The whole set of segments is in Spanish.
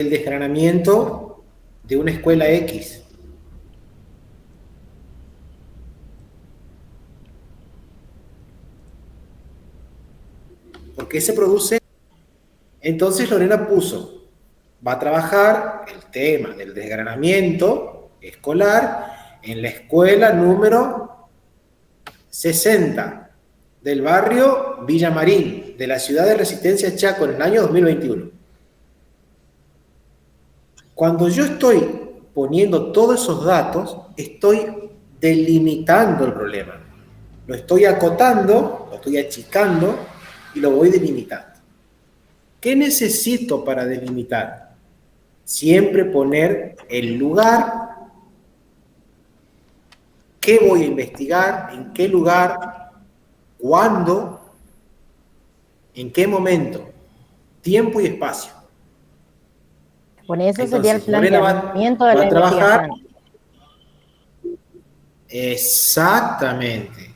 el desgranamiento de una escuela X. ¿Por qué se produce? Entonces Lorena puso, va a trabajar el tema del desgranamiento escolar en la escuela número 60 del barrio Villamarín, de la ciudad de Resistencia Chaco, en el año 2021. Cuando yo estoy poniendo todos esos datos, estoy delimitando el problema. Lo estoy acotando, lo estoy achicando y lo voy delimitando. ¿Qué necesito para delimitar? Siempre poner el lugar, qué voy a investigar, en qué lugar, cuándo, en qué momento, tiempo y espacio. Bueno, eso Entonces, sería el planteamiento de la investigación. Exactamente.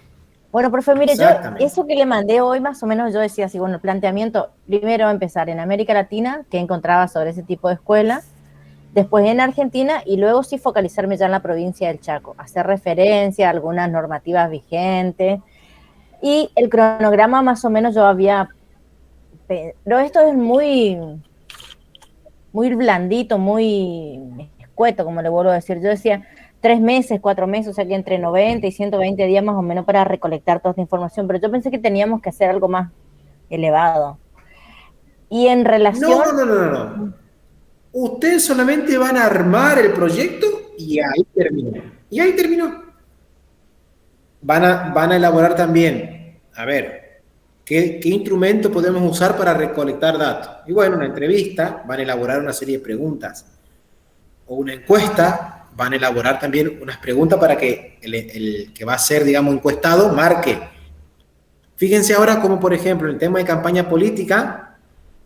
Bueno, profe, mire, yo eso que le mandé hoy, más o menos yo decía así, bueno, el planteamiento, primero empezar en América Latina, que encontraba sobre ese tipo de escuela, después en Argentina y luego sí focalizarme ya en la provincia del Chaco, hacer referencia a algunas normativas vigentes y el cronograma más o menos yo había, pero esto es muy blandito, muy escueto, como le vuelvo a decir, yo decía 3 meses, 4 meses, o sea que entre 90 y 120 días más o menos para recolectar toda esta información, pero yo pensé que teníamos que hacer algo más elevado. Y en relación... No. Ustedes solamente van a armar el proyecto y ahí terminó. Van a elaborar también, a ver, ¿qué instrumento podemos usar para recolectar datos? Y bueno, una entrevista, van a elaborar una serie de preguntas. O una encuesta, van a elaborar también unas preguntas para que el que va a ser, digamos, encuestado marque. Fíjense ahora como, por ejemplo, en el tema de campaña política,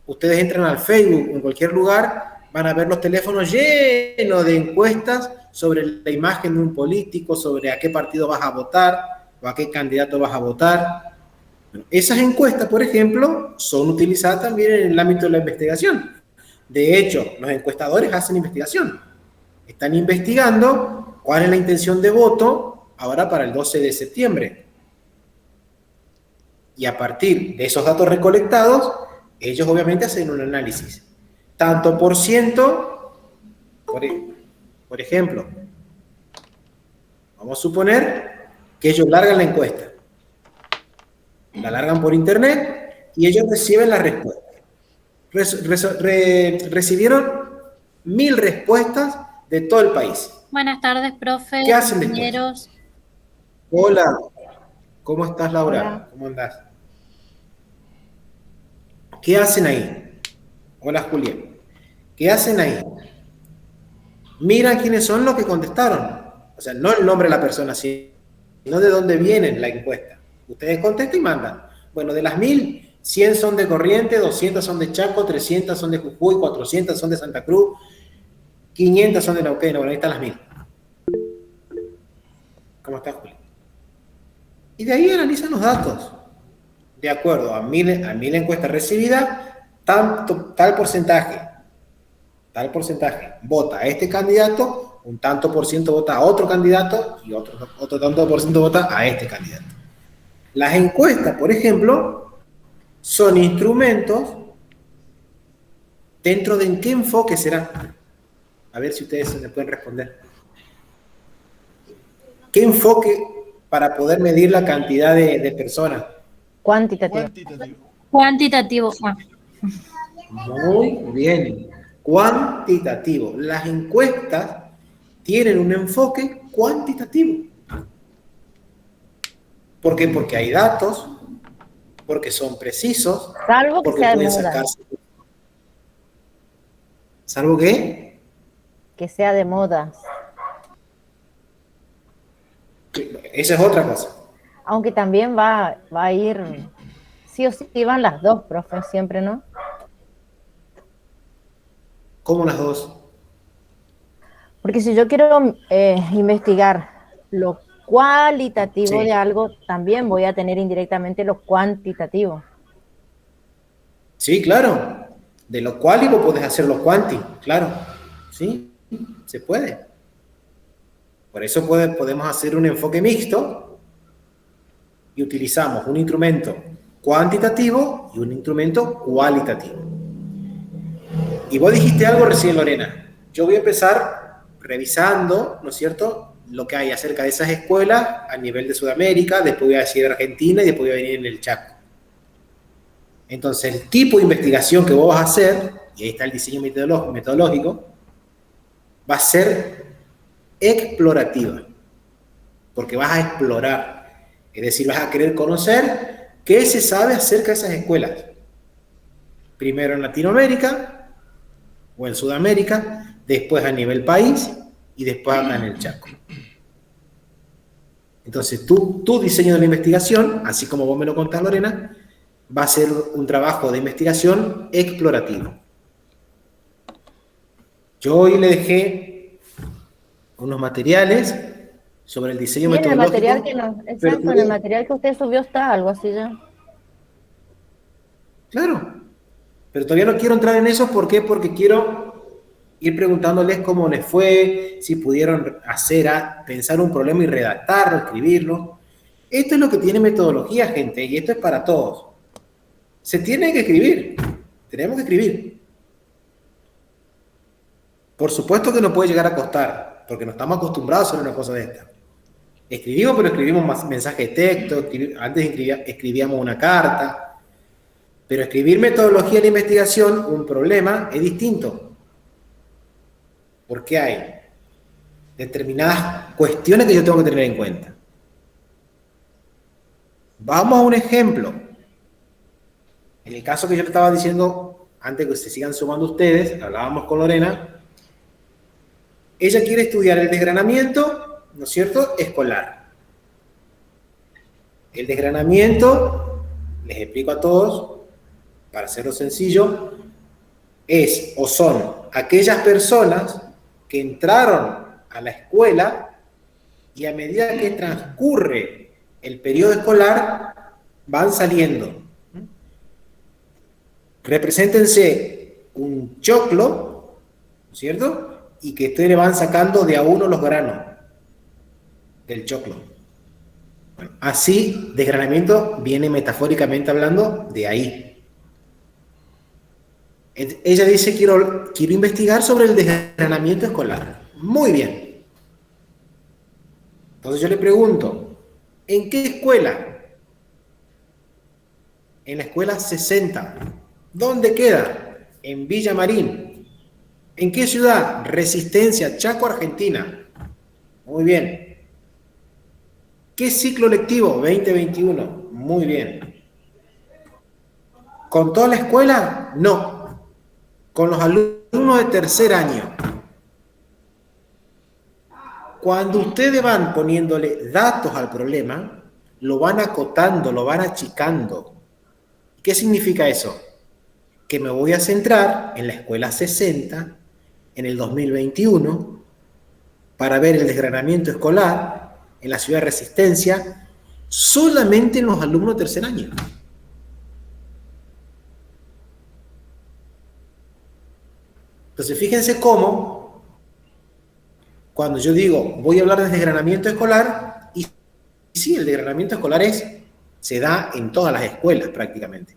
ustedes entran al Facebook, en cualquier lugar, van a ver los teléfonos llenos de encuestas sobre la imagen de un político, sobre a qué partido vas a votar o a qué candidato vas a votar. Esas encuestas, por ejemplo, son utilizadas también en el ámbito de la investigación. De hecho, los encuestadores hacen investigación. Están investigando cuál es la intención de voto ahora para el 12 de septiembre. Y a partir de esos datos recolectados, ellos obviamente hacen un análisis. Tanto por ciento, por ejemplo, vamos a suponer que ellos largan la encuesta. La largan por internet y ellos reciben la respuesta. Recibieron 1000 respuestas de todo el país. Buenas tardes, profe. ¿Qué hacen después? Hola, ¿cómo estás, Laura? Hola. ¿Cómo andás? ¿Qué hacen ahí? Hola, Julia. ¿Qué hacen ahí? Miran quiénes son los que contestaron. O sea, no el nombre de la persona, sino de dónde viene la encuesta. Ustedes contestan y mandan. Bueno, de las 1000, 100 son de Corrientes, 200 son de Chaco, 300 son de Jujuy, 400 son de Santa Cruz, 500 son de Neuquén. Bueno, ahí están las 1000. ¿Cómo estás, Julia? Y de ahí analizan los datos. De acuerdo a 1000 encuestas recibidas, tal porcentaje vota a este candidato, un tanto por ciento vota a otro candidato y otro tanto por ciento vota a este candidato. Las encuestas, por ejemplo, son instrumentos dentro de en qué enfoque será. A ver si ustedes me pueden responder. ¿Qué enfoque para poder medir la cantidad de personas? Cuantitativo. Muy bien. Cuantitativo. Las encuestas tienen un enfoque cuantitativo. ¿Por qué? Porque hay datos, porque son precisos, salvo que porque sea de pueden moda. sacarse. ¿Salvo qué? Que sea de moda. Esa es otra cosa. Aunque también va a ir, sí o sí van las dos, profe, siempre, ¿no? ¿Cómo las dos? Porque si yo quiero investigar lo cualitativo de algo, también voy a tener indirectamente lo cuantitativo. Sí, claro. De lo cual y vos podés hacer los cuanti, claro. ¿Sí? Se puede. Por eso podemos hacer un enfoque mixto y utilizamos un instrumento cuantitativo y un instrumento cualitativo. Y vos dijiste algo recién, Lorena. Yo voy a empezar revisando, ¿no es cierto?, lo que hay acerca de esas escuelas a nivel de Sudamérica, después voy a decir Argentina y después voy a venir en el Chaco. Entonces, el tipo de investigación que vos vas a hacer, y ahí está el diseño metodológico, va a ser explorativa, porque vas a explorar, es decir, vas a querer conocer qué se sabe acerca de esas escuelas. Primero en Latinoamérica o en Sudamérica, después a nivel país y después acá en el Chaco. Entonces, tu diseño de la investigación, así como vos me lo contás, Lorena, va a ser un trabajo de investigación explorativo. Yo hoy le dejé unos materiales sobre el diseño metodológico. En el material que exacto, en el material que usted subió está algo así ya. Claro, pero todavía no quiero entrar en eso. ¿Por qué? Porque quiero ir preguntándoles cómo les fue, si pudieron pensar un problema y redactarlo, escribirlo. Esto es lo que tiene metodología, gente, y esto es para todos. Se tiene que escribir, tenemos que escribir. Por supuesto que no puede llegar a costar, porque no estamos acostumbrados a hacer una cosa de esta. Escribimos, pero escribimos más mensaje de texto, antes escribíamos una carta, pero escribir metodología de investigación, un problema, es distinto. Porque hay determinadas cuestiones que yo tengo que tener en cuenta. Vamos a un ejemplo. En el caso que yo le estaba diciendo, antes que se sigan sumando ustedes, hablábamos con Lorena, ella quiere estudiar el desgranamiento, ¿no es cierto?, escolar. El desgranamiento, les explico a todos, para hacerlo sencillo, es o son aquellas personas que entraron a la escuela y a medida que transcurre el periodo escolar van saliendo. Represéntense un choclo, ¿cierto?, y que ustedes le van sacando de a uno los granos del choclo. Bueno, así, desgranamiento viene metafóricamente hablando de ahí. Ella dice, quiero investigar sobre el desgranamiento escolar. Muy bien. Entonces yo le pregunto, ¿en qué escuela? En la escuela 60. ¿Dónde queda? En Villa Marín. ¿En qué ciudad? Resistencia, Chaco, Argentina. Muy bien. ¿Qué ciclo lectivo? 2021. Muy bien. ¿Con toda la escuela? No. Con los alumnos de tercer año. Cuando ustedes van poniéndole datos al problema, lo van acotando, lo van achicando. ¿Qué significa eso? Que me voy a centrar en la escuela 60, en el 2021, para ver el desgranamiento escolar en la ciudad de Resistencia, solamente en los alumnos de tercer año. Entonces, fíjense cómo, cuando yo digo, voy a hablar de desgranamiento escolar, y sí, el desgranamiento escolar se da en todas las escuelas prácticamente.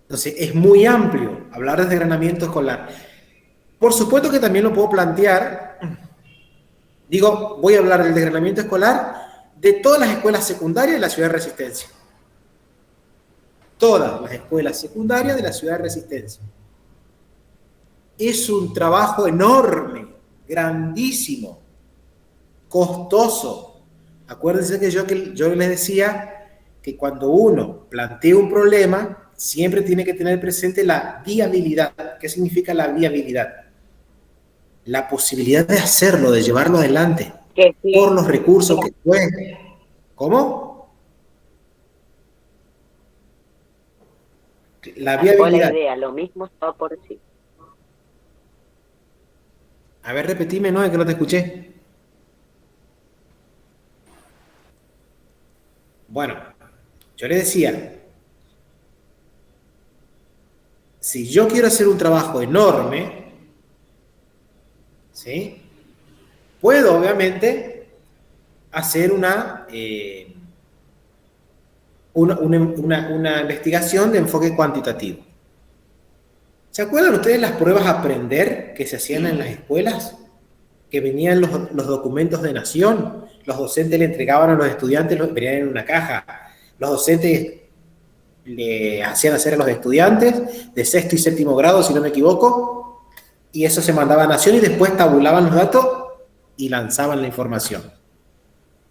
Entonces, es muy amplio hablar de desgranamiento escolar. Por supuesto que también lo puedo plantear, digo, voy a hablar del desgranamiento escolar de todas las escuelas secundarias de la ciudad de Resistencia. Todas las escuelas secundarias de la ciudad de Resistencia. Es un trabajo enorme, grandísimo, costoso. Acuérdense que yo les decía que cuando uno plantea un problema, siempre tiene que tener presente la viabilidad. ¿Qué significa la viabilidad? La posibilidad de hacerlo, de llevarlo adelante, por los recursos que cueste. ¿Cómo? La viabilidad. La idea, lo mismo estaba por decir. A ver, repetime, no, es que no te escuché. Bueno, yo le decía, si yo quiero hacer un trabajo enorme, ¿sí? Puedo, obviamente, hacer una investigación de enfoque cuantitativo. ¿Se acuerdan ustedes las pruebas a aprender que se hacían en las escuelas? Que venían los documentos de nación, los docentes le entregaban a los estudiantes, venían en una caja, los docentes le hacían hacer a los estudiantes de sexto y séptimo grado, si no me equivoco, y eso se mandaba a nación y después tabulaban los datos y lanzaban la información.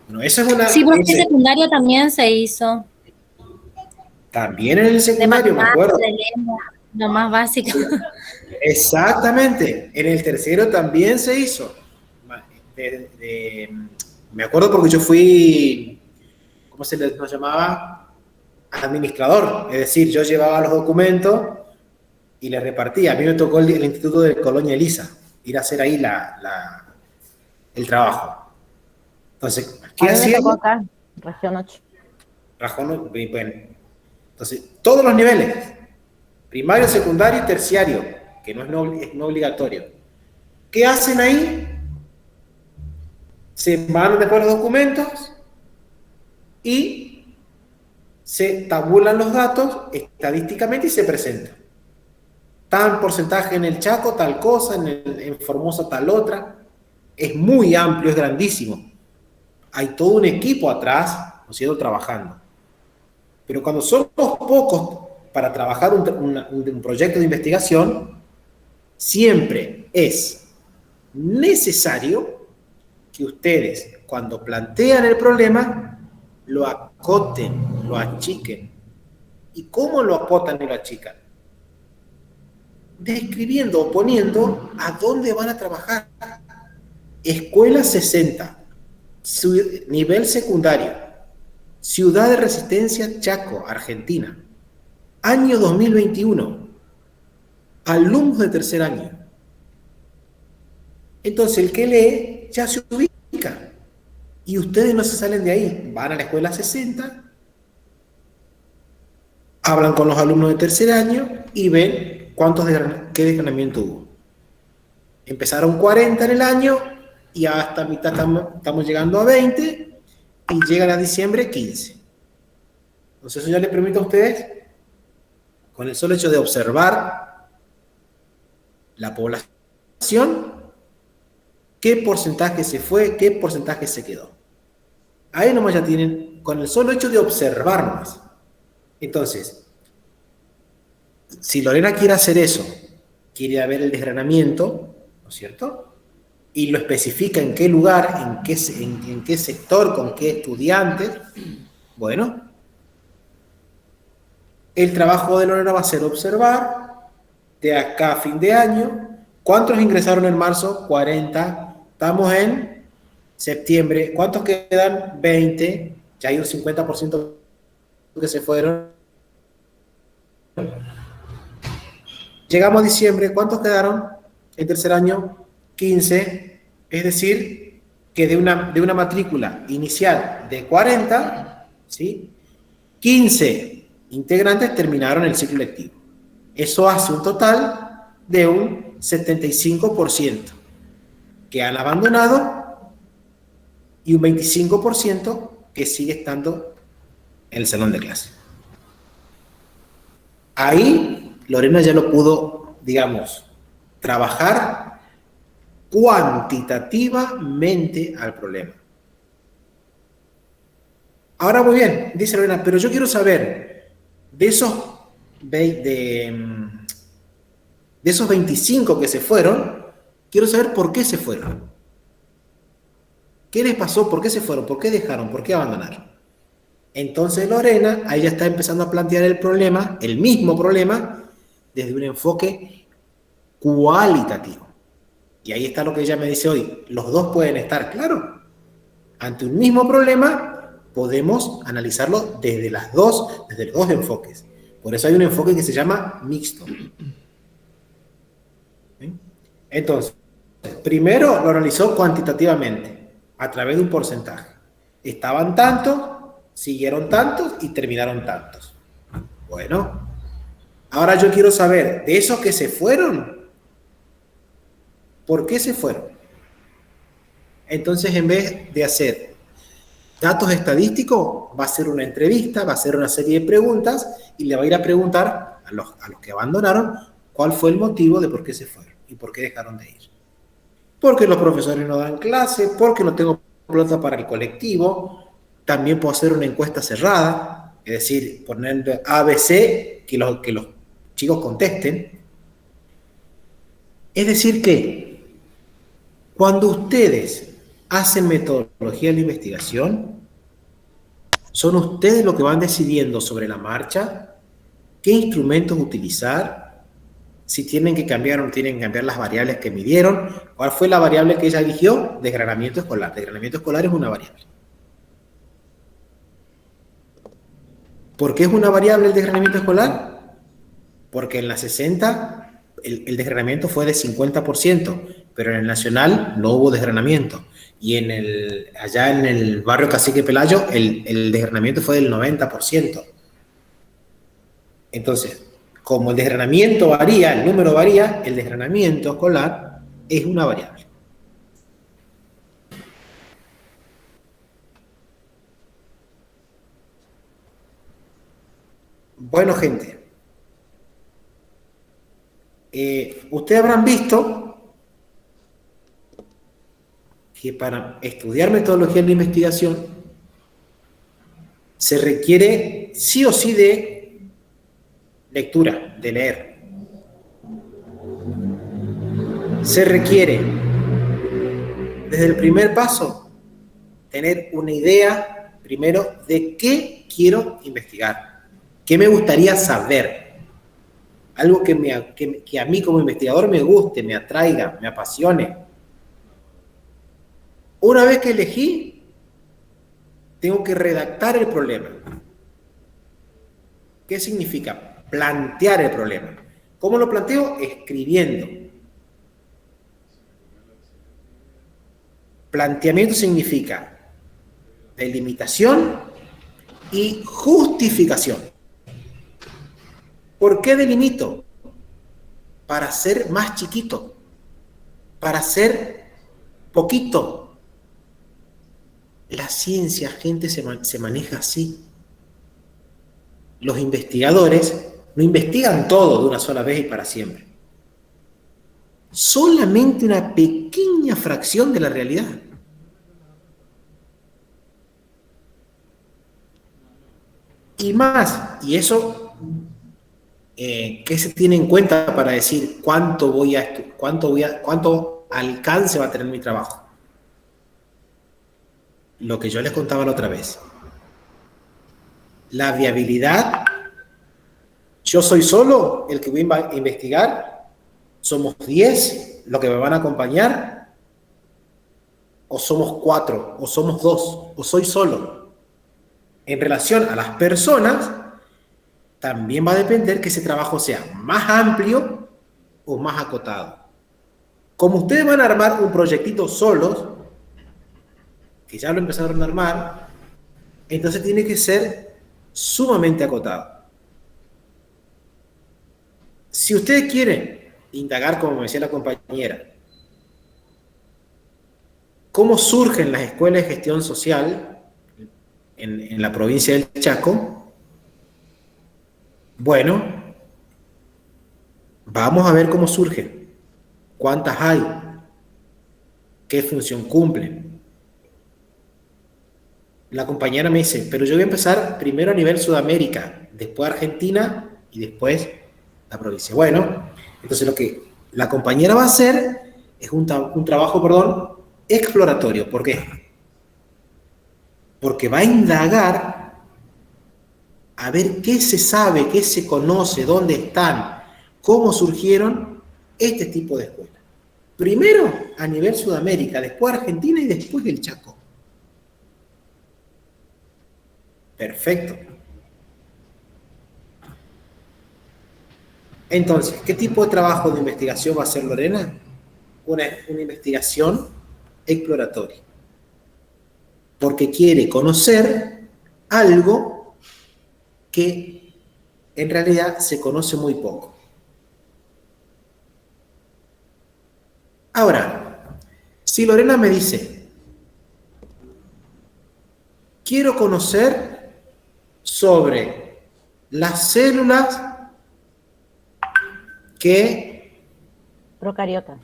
Bueno, eso es una... Sí, porque en secundaria también se hizo. También en el secundario, me acuerdo. De lengua, lo más básico. Exactamente. En el tercero también se hizo. Me acuerdo porque yo fui, ¿cómo nos llamaba? Administrador. Es decir, yo llevaba los documentos y les repartía. A mí me tocó el Instituto de Colonia Elisa, ir a hacer ahí el trabajo. Entonces, ¿qué hacía? Me tocó acá, región 8. Bueno. Entonces, todos los niveles, primario, secundario y terciario, que no es no obligatorio. ¿Qué hacen ahí? Se mandan después los documentos y se tabulan los datos estadísticamente y se presentan. Tal porcentaje en el Chaco, tal cosa, en Formosa tal otra. Es muy amplio, es grandísimo. Hay todo un equipo atrás, ¿no es cierto?, trabajando. Pero cuando somos pocos para trabajar un proyecto de investigación, siempre es necesario que ustedes, cuando plantean el problema, lo acoten, lo achiquen. ¿Y cómo lo acotan y lo achican? Describiendo o poniendo a dónde van a trabajar. Escuela 60, nivel secundario, Ciudad de Resistencia, Chaco, Argentina. Año 2021. Alumnos de tercer año. Entonces, el que lee ya se ubica. Y ustedes no se salen de ahí. Van a la escuela 60, hablan con los alumnos de tercer año y ven qué desgranamiento hubo. Empezaron 40 en el año y hasta mitad estamos llegando a 20 y llegan a diciembre 15. Entonces, eso ya les permite a ustedes, con el solo hecho de observar la población, qué porcentaje se fue, qué porcentaje se quedó. Ahí nomás ya tienen, con el solo hecho de observarnos. Entonces, si Lorena quiere hacer eso, quiere ver el desgranamiento, ¿no es cierto?, y lo especifica en qué lugar, en qué sector, con qué estudiantes, bueno, el trabajo de Lorena va a ser observar de acá a fin de año. ¿Cuántos ingresaron en marzo? 40. Estamos en septiembre. ¿Cuántos quedan? 20. Ya hay un 50% que se fueron. Llegamos a diciembre. ¿Cuántos quedaron en tercer año? 15. Es decir, que de una matrícula inicial de 40, ¿sí?, 15 integrantes terminaron el ciclo lectivo. Eso hace un total de un 75% que han abandonado y un 25% que sigue estando en el salón de clase. Ahí Lorena ya lo pudo, digamos, trabajar cuantitativamente al problema. Ahora, muy bien, dice Lorena, pero yo quiero saber, de esos 25 que se fueron, quiero saber por qué se fueron. ¿Qué les pasó? ¿Por qué se fueron? ¿Por qué dejaron? ¿Por qué abandonaron? Entonces Lorena, ahí ya está empezando a plantear el problema, el mismo problema, desde un enfoque cualitativo. Y ahí está lo que ella me dice hoy. Los dos pueden estar, claro. Ante un mismo problema, podemos analizarlo desde los dos enfoques. Por eso hay un enfoque que se llama mixto. ¿Sí? Entonces, primero lo analizó cuantitativamente, a través de un porcentaje. Estaban tantos, siguieron tantos y terminaron tantos. Bueno, Ahora yo quiero saber, de esos que se fueron, ¿por qué se fueron? Entonces, en vez de hacer datos estadísticos, va a hacer una entrevista, va a hacer una serie de preguntas y le va a ir a preguntar a los que abandonaron cuál fue el motivo de por qué se fueron y por qué dejaron de ir. Porque los profesores no dan clase, porque no tengo plata para el colectivo. También puedo hacer una encuesta cerrada, es decir, poner ABC, que los chicos contesten. Es decir que cuando ustedes hacen metodología de la investigación, son ustedes los que van decidiendo sobre la marcha qué instrumentos utilizar, si tienen que cambiar o no tienen que cambiar las variables que midieron. ¿Cuál fue la variable que ella eligió? Desgranamiento escolar. Desgranamiento escolar es una variable. ¿Por qué es una variable el desgranamiento escolar? Porque en la 60 el desgranamiento fue de 50%, pero en el nacional no hubo desgranamiento. Y allá en el barrio Cacique Pelayo el desgranamiento fue del 90%. Entonces, como el desgranamiento varía, el número varía, el desgranamiento escolar es una variable. Bueno, gente, ustedes habrán visto que para estudiar metodología de la investigación se requiere sí o sí de lectura, de leer. Se requiere, desde el primer paso, tener una idea, primero, de qué quiero investigar, qué me gustaría saber, algo que a mí como investigador me guste, me atraiga, me apasione. Una vez que elegí, tengo que redactar el problema. ¿Qué significa? Plantear el problema. ¿Cómo lo planteo? Escribiendo. Planteamiento significa delimitación y justificación. ¿Por qué delimito? Para ser más chiquito, para ser poquito. La ciencia, gente, se maneja así. Los investigadores no investigan todo de una sola vez y para siempre. Solamente una pequeña fracción de la realidad. Y más, y eso, ¿qué se tiene en cuenta para decir cuánto alcance va a tener mi trabajo? Lo que yo les contaba la otra vez. La viabilidad. Yo soy solo el que voy a investigar. ¿Somos 10 los que me van a acompañar? ¿O somos 4? ¿O somos 2? ¿O soy solo? En relación a las personas, también va a depender que ese trabajo sea más amplio o más acotado. Como ustedes van a armar un proyectito solos, que ya lo empezaron a armar, entonces tiene que ser sumamente acotado. Si ustedes quieren indagar, como me decía la compañera, cómo surgen las escuelas de gestión social en la provincia del Chaco, bueno, vamos a ver cómo surgen, cuántas hay, qué función cumplen. La compañera me dice, pero yo voy a empezar primero a nivel Sudamérica, después Argentina y después la provincia. Bueno, entonces lo que la compañera va a hacer es un trabajo, exploratorio. ¿Por qué? Porque va a indagar a ver qué se sabe, qué se conoce, dónde están, cómo surgieron este tipo de escuelas. Primero a nivel Sudamérica, después Argentina y después el Chaco. Perfecto. Entonces, ¿qué tipo de trabajo de investigación va a hacer Lorena? Una investigación exploratoria. Porque quiere conocer algo que en realidad se conoce muy poco. Ahora, si Lorena me dice, quiero conocer sobre las células que, Procariotas.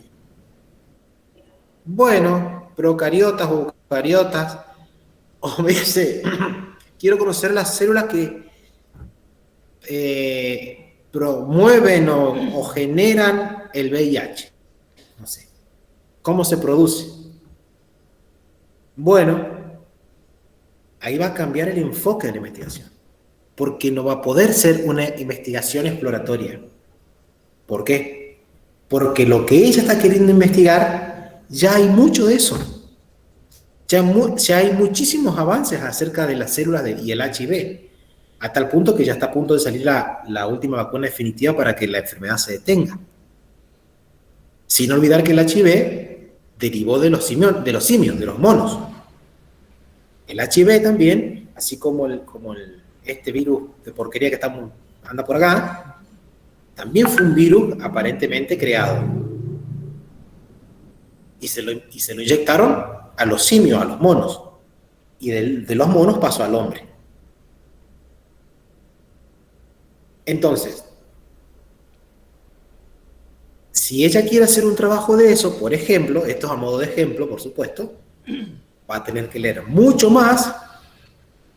bueno, procariotas o eucariotas, o me dice, quiero conocer las células que promueven o generan el VIH. No sé. ¿Cómo se produce? Bueno, ahí va a cambiar el enfoque de la investigación, porque no va a poder ser una investigación exploratoria. ¿Por qué? Porque lo que ella está queriendo investigar, ya hay mucho de eso. Ya hay muchísimos avances acerca de las células y el HIV, a tal punto que ya está a punto de salir la última vacuna definitiva para que la enfermedad se detenga. Sin olvidar que el HIV derivó de los simios, de los monos. El HIV también, así como este virus de porquería que anda por acá, también fue un virus aparentemente creado. Y se lo inyectaron a los simios, a los monos. Y de los monos pasó al hombre. Entonces, si ella quiere hacer un trabajo de eso, por ejemplo, esto es a modo de ejemplo, por supuesto, va a tener que leer mucho más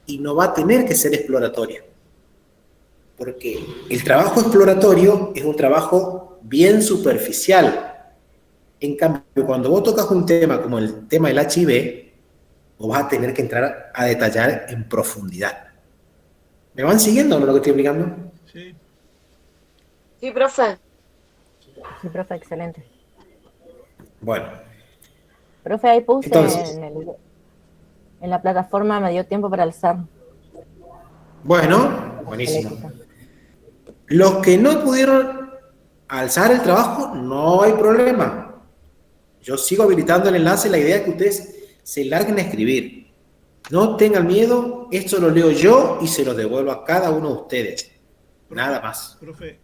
y no va a tener que ser exploratoria. Porque el trabajo exploratorio es un trabajo bien superficial. En cambio, cuando vos tocas un tema como el tema del HIV, vos vas a tener que entrar a detallar en profundidad. ¿Me van siguiendo lo que estoy explicando? Sí. Sí, profe. Sí, profe, excelente. Bueno. Profe, ahí puse Entonces, en la plataforma, me dio tiempo para alzar. Bueno, buenísimo. Los que no pudieron alzar el trabajo, no hay problema. Yo sigo habilitando el enlace, la idea es que ustedes se larguen a escribir. No tengan miedo, esto lo leo yo y se lo devuelvo a cada uno de ustedes. Nada más. Profe.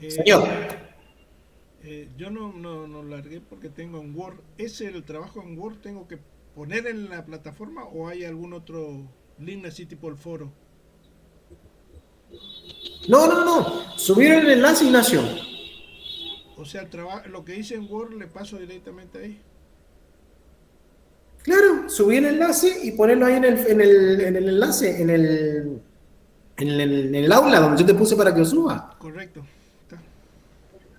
Señor. Yo no largué porque tengo en Word. ¿Es el trabajo en Word tengo que poner en la plataforma o hay algún otro link así tipo el foro? No. Subieron el enlace, Ignacio. O sea, lo que hice en Word le paso directamente ahí. Claro, subí el enlace y ponerlo ahí en el enlace, en el aula donde yo te puse para que lo suba. Correcto.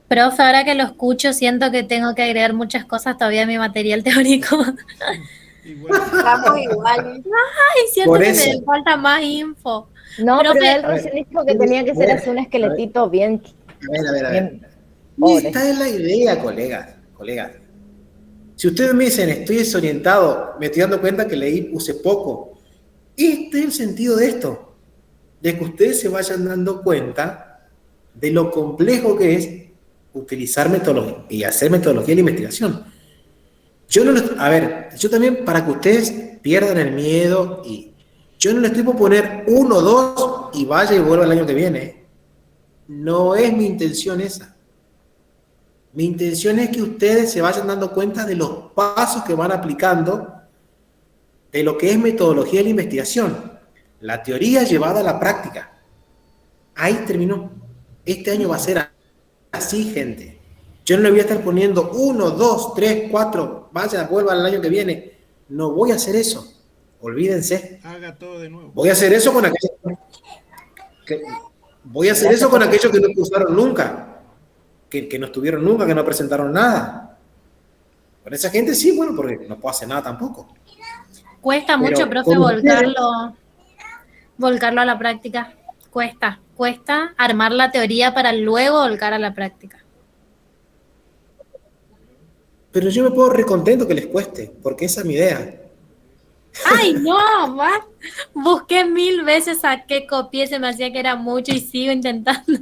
Profe, ahora que lo escucho, siento que tengo que agregar muchas cosas todavía a mi material teórico. Igual. Estamos igual. Ay, siento que me falta más info. No, Profe, pero él recién dijo que tenía que ser así un esqueletito bien. A ver. Esta es la idea, colegas. Si ustedes me dicen, estoy desorientado, me estoy dando cuenta que puse poco. Este es el sentido de esto. De que ustedes se vayan dando cuenta de lo complejo que es utilizar metodología y hacer metodología de la investigación. Yo también, para que ustedes pierdan el miedo, y yo no les estoy por poner 1, 2 y vaya y vuelva el año que viene. No es mi intención esa. Mi intención es que ustedes se vayan dando cuenta de los pasos que van aplicando de lo que es metodología de la investigación. La teoría llevada a la práctica. Ahí terminó. Este año va a ser así, gente. Yo no le voy a estar poniendo 1, 2, 3, 4, vaya, vuelva el año que viene. No voy a hacer eso. Olvídense. Haga todo de nuevo. Voy a hacer eso con aquellos que no usaron nunca. Que no estuvieron nunca, que no presentaron nada. Con esa gente sí, bueno, porque no puedo hacer nada tampoco. Cuesta mucho, profe, volcarlo a la práctica. Cuesta armar la teoría para luego volcar a la práctica. Pero yo me puedo recontento que les cueste, porque esa es mi idea. ¡Ay, no! Busqué 1000 veces, saqué, copié, se me hacía que era mucho y sigo intentando.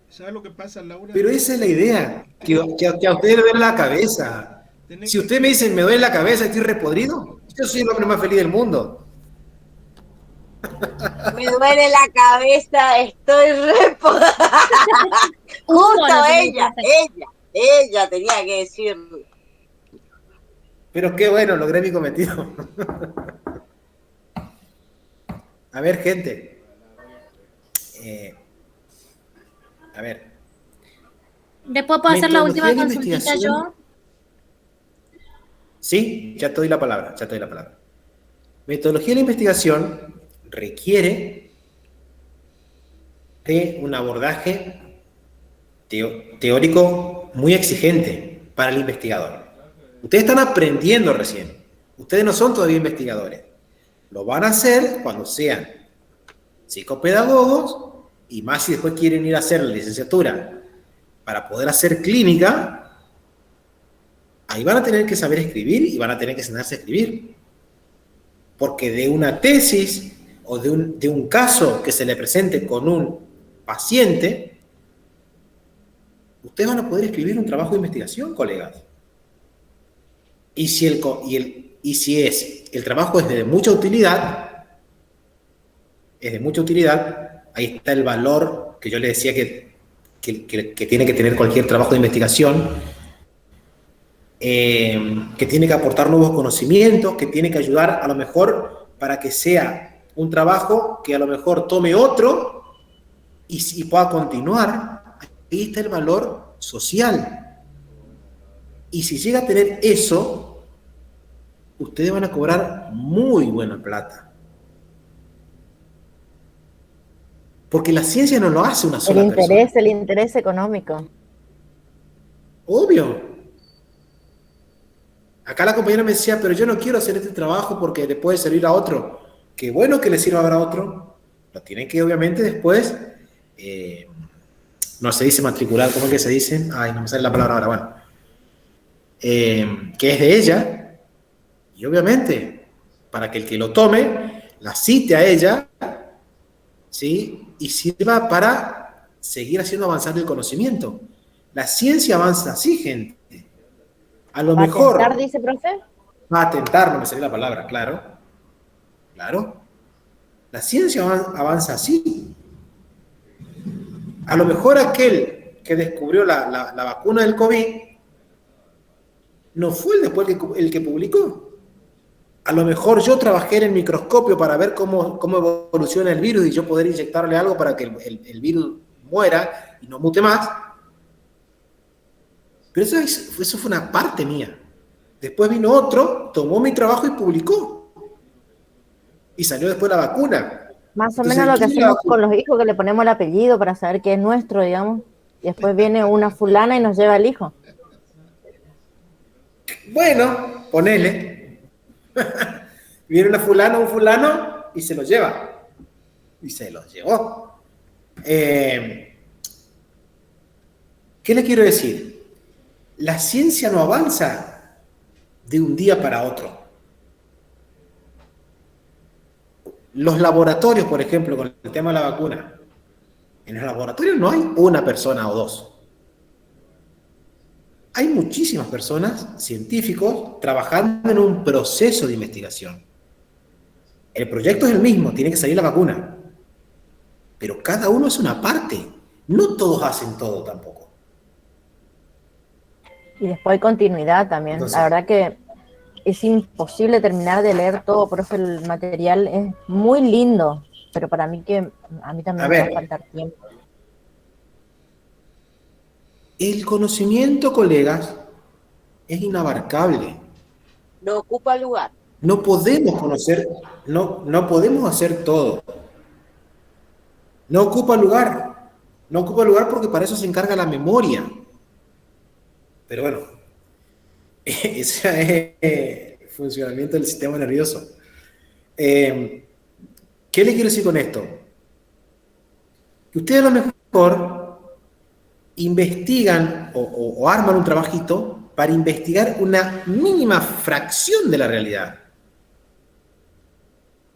¿Sabes lo que pasa, Laura? Pero esa es la idea, que a ustedes le duele la cabeza. Si ustedes me dicen, me duele la cabeza, estoy repodrido, yo soy el hombre más feliz del mundo. Me duele la cabeza, estoy re... Justo ella tenía que decirlo. Pero qué bueno, logré mi cometido. A ver, gente. A ver. Después puedo hacer la última Metodología de consultita yo. investigación. Sí, ya te doy la palabra, Metodología de la investigación requiere de un abordaje teórico muy exigente para el investigador. Ustedes están aprendiendo recién. Ustedes no son todavía investigadores. Lo van a hacer cuando sean psicopedagogos y más si después quieren ir a hacer la licenciatura para poder hacer clínica. Ahí van a tener que saber escribir y van a tener que enseñarse a escribir. Porque de una tesis o de un caso que se le presente con un paciente, ustedes van a poder escribir un trabajo de investigación, colegas. Y si el trabajo es de mucha utilidad, ahí está el valor que yo les decía que tiene que tener cualquier trabajo de investigación, que tiene que aportar nuevos conocimientos, que tiene que ayudar a lo mejor para que sea un trabajo que a lo mejor tome otro y pueda continuar. Ahí está el valor social. Y si llega a tener eso, ustedes van a cobrar muy buena plata. Porque la ciencia no lo hace una sola persona. El interés económico. Obvio. Acá la compañera me decía, pero yo no quiero hacer este trabajo porque le puede servir a otro. Qué bueno que le sirva a otro. Lo tienen que, obviamente, después, no se dice matricular, ¿cómo es que se dice? Ay, no me sale la palabra ahora, bueno. Que es de ella. Y obviamente, para que el que lo tome, la cite a ella, ¿sí? Y sirva para seguir haciendo avanzar el conocimiento. La ciencia avanza así, gente. A lo mejor... ¿Patentar, dice, profe? Patentar, no me salió la palabra, claro. Claro. La ciencia avanza así. A lo mejor aquel que descubrió la vacuna del COVID no fue después el que publicó. A lo mejor yo trabajé en el microscopio para ver cómo evoluciona el virus y yo poder inyectarle algo para que el virus muera y no mute más. Pero eso fue una parte mía. Después vino otro, tomó mi trabajo y publicó. Y salió después la vacuna. Más o menos lo que hacemos con los hijos, que le ponemos el apellido para saber que es nuestro, digamos. Y después viene una fulana y nos lleva el hijo. Bueno, ponele. Viene una fulana, un fulano, y se lo lleva. Y se lo llevó. ¿Qué le quiero decir? La ciencia no avanza de un día para otro. Los laboratorios, por ejemplo, con el tema de la vacuna. En los laboratorios no hay una persona o dos. Hay muchísimas personas, científicos, trabajando en un proceso de investigación. El proyecto es el mismo, tiene que salir la vacuna. Pero cada uno es una parte. No todos hacen todo tampoco. Y después hay continuidad también. Entonces, la verdad que es imposible terminar de leer todo, profe, el material es muy lindo, pero para mí a mí también me va a faltar tiempo. El conocimiento, colegas, es inabarcable. No ocupa lugar. No podemos conocer, no podemos hacer todo. No ocupa lugar. No ocupa lugar porque para eso se encarga la memoria. Pero bueno, ese es el funcionamiento del sistema nervioso. ¿Qué le quiero decir con esto? Que ustedes a lo mejor investigan o arman un trabajito para investigar una mínima fracción de la realidad.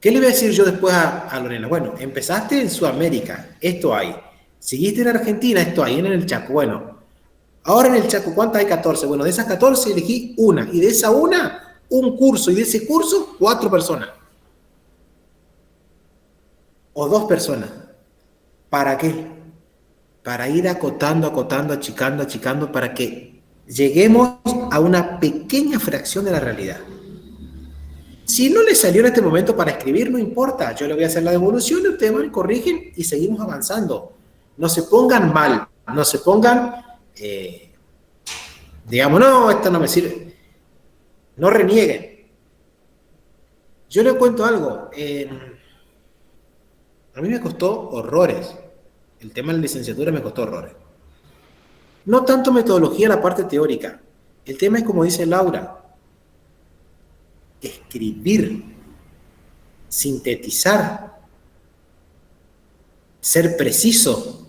¿Qué le voy a decir yo después a Lorena? Bueno, empezaste en Sudamérica, esto hay. Seguiste en Argentina, esto hay, en el Chaco. Bueno, ahora en el Chaco, ¿cuántas hay? 14. Bueno, de esas 14 elegí una. Y de esa una, un curso. Y de ese curso, 4 personas. o 2 personas. ¿Para qué? Para ir acotando, achicando, para que lleguemos a una pequeña fracción de la realidad. Si no le salió en este momento para escribir, no importa, yo le voy a hacer la devolución, ustedes van, corrigen y seguimos avanzando. No se pongan mal, no se pongan, digamos, no, esto no me sirve. No renieguen. Yo les cuento algo. A mí me costó horrores. El tema de la licenciatura me costó horrores. No tanto metodología, la parte teórica. El tema es como dice Laura. Escribir, sintetizar, ser preciso,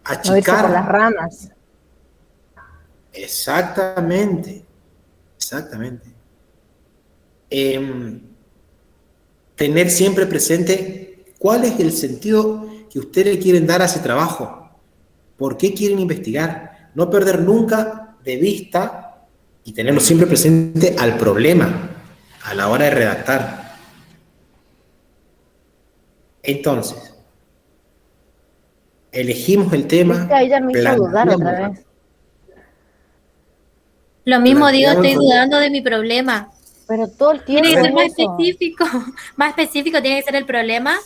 achicar. No irse por las ramas. Exactamente. Tener siempre presente cuál es el sentido que ustedes quieren dar a ese trabajo. ¿Por qué quieren investigar? No perder nunca de vista y tenerlo siempre presente al problema a la hora de redactar. Entonces, elegimos el tema. Es que ella me hizo dudar otra vez. Lo mismo digo, estoy dudando de mi problema. Pero todo el tiempo. Tiene que ser más específico. Más específico tiene que ser el problema.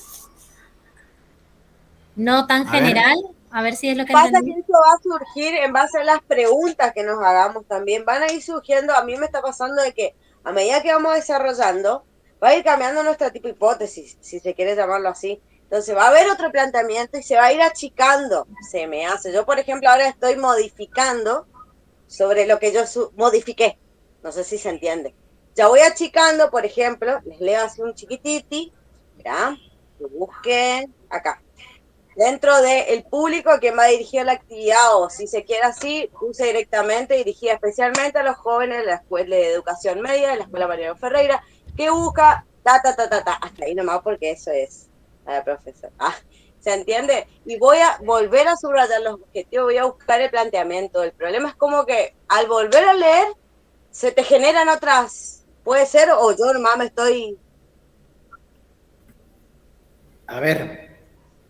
No tan general. A ver si es lo que pasa entendí. que eso va a surgir en base a las preguntas que nos hagamos también. Van a ir surgiendo, a mí me está pasando de que a medida que vamos desarrollando, va a ir cambiando nuestra tipo de hipótesis, si se quiere llamarlo así. Entonces va a haber otro planteamiento y se va a ir achicando, se me hace. Yo, por ejemplo, ahora estoy modificando sobre lo que yo modifiqué. No sé si se entiende. Ya voy achicando, por ejemplo, les leo así un chiquititi, ¿verdad? Lo busqué acá. Dentro del público a quien va dirigido la actividad, o si se quiere así, puse directamente dirigida especialmente a los jóvenes de la Escuela de Educación Media, de la Escuela Mariano Ferreira, que busca hasta ahí nomás porque eso es a la profesora. ¿Se entiende? Y voy a volver a subrayar los objetivos, voy a buscar el planteamiento. El problema es como que al volver a leer, se te generan otras, puede ser, o yo nomás me estoy... A ver,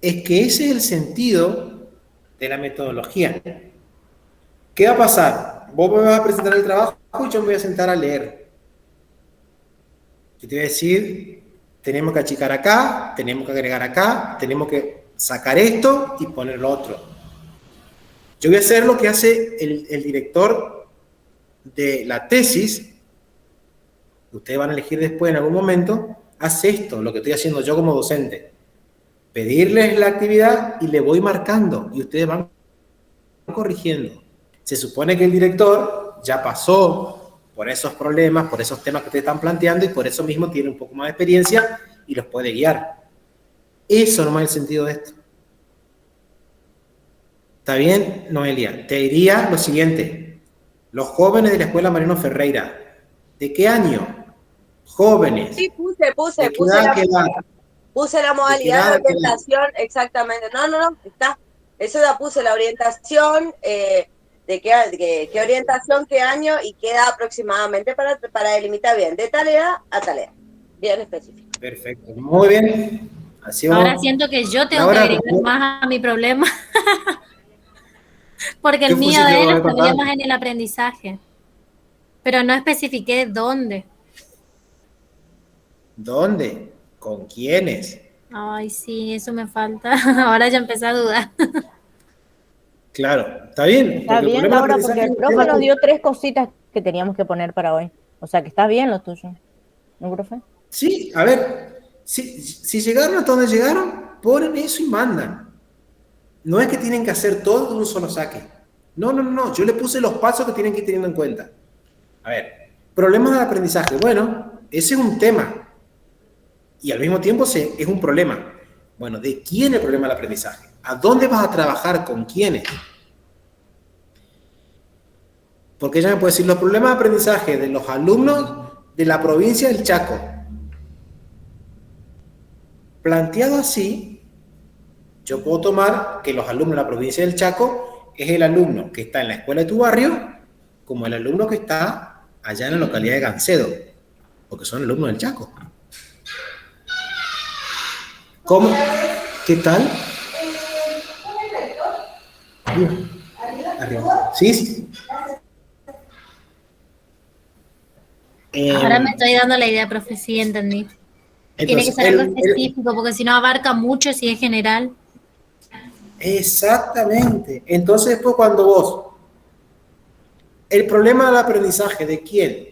es que ese es el sentido de la metodología. ¿Qué va a pasar? Vos me vas a presentar el trabajo y yo me voy a sentar a leer. Yo te voy a decir, tenemos que achicar acá, tenemos que agregar acá, tenemos que sacar esto y poner lo otro. Yo voy a hacer lo que hace el director de la tesis, que ustedes van a elegir después en algún momento, hace esto, lo que estoy haciendo yo como docente. Pedirles la actividad y le voy marcando y ustedes van corrigiendo. Se supone que el director ya pasó por esos problemas, por esos temas que ustedes están planteando y por eso mismo tiene un poco más de experiencia y los puede guiar. Eso no es el sentido de esto. ¿Está bien, Noelia? Te diría lo siguiente. Los jóvenes de la Escuela Mariano Ferreira, ¿de qué año? Jóvenes. Sí, puse la modalidad de orientación, exactamente. No, está. Eso ya puse la orientación, de qué orientación, qué año y qué edad aproximadamente para delimitar bien, de tal edad a tal edad. Bien específico. Perfecto, muy bien. Así ahora siento que yo tengo que agregar más a mi problema. Porque el mío era problemas en el aprendizaje. Pero no especifiqué dónde. ¿Dónde? ¿Con quiénes? Ay, sí, eso me falta. Ahora ya empecé a dudar. Claro, está bien. Está bien, Laura, porque el profe nos dio 3 cositas que teníamos que poner para hoy. O sea, que está bien lo tuyo. ¿No, profe? Sí, a ver, si llegaron hasta donde llegaron, ponen eso y mandan. No es que tienen que hacer todo de un solo saque. No. Yo le puse los pasos que tienen que ir teniendo en cuenta. A ver, problemas del aprendizaje. Bueno, ese es un tema. Y al mismo tiempo es un problema. Bueno, ¿de quién es el problema del aprendizaje? ¿A dónde vas a trabajar? ¿Con quiénes? Porque ella me puede decir los problemas de aprendizaje de los alumnos de la provincia del Chaco. Planteado así, yo puedo tomar que los alumnos de la provincia del Chaco es el alumno que está en la escuela de tu barrio, como el alumno que está allá en la localidad de Gancedo, porque son alumnos del Chaco. ¿Cómo? ¿Qué tal? Arriba. Sí, sí. Ahora me estoy dando la idea, profe, sí, entendí. Tiene que Entonces, ser algo específico, porque si no abarca mucho si es general. exactamente. Entonces, después cuando vos, el problema del aprendizaje, ¿de quién?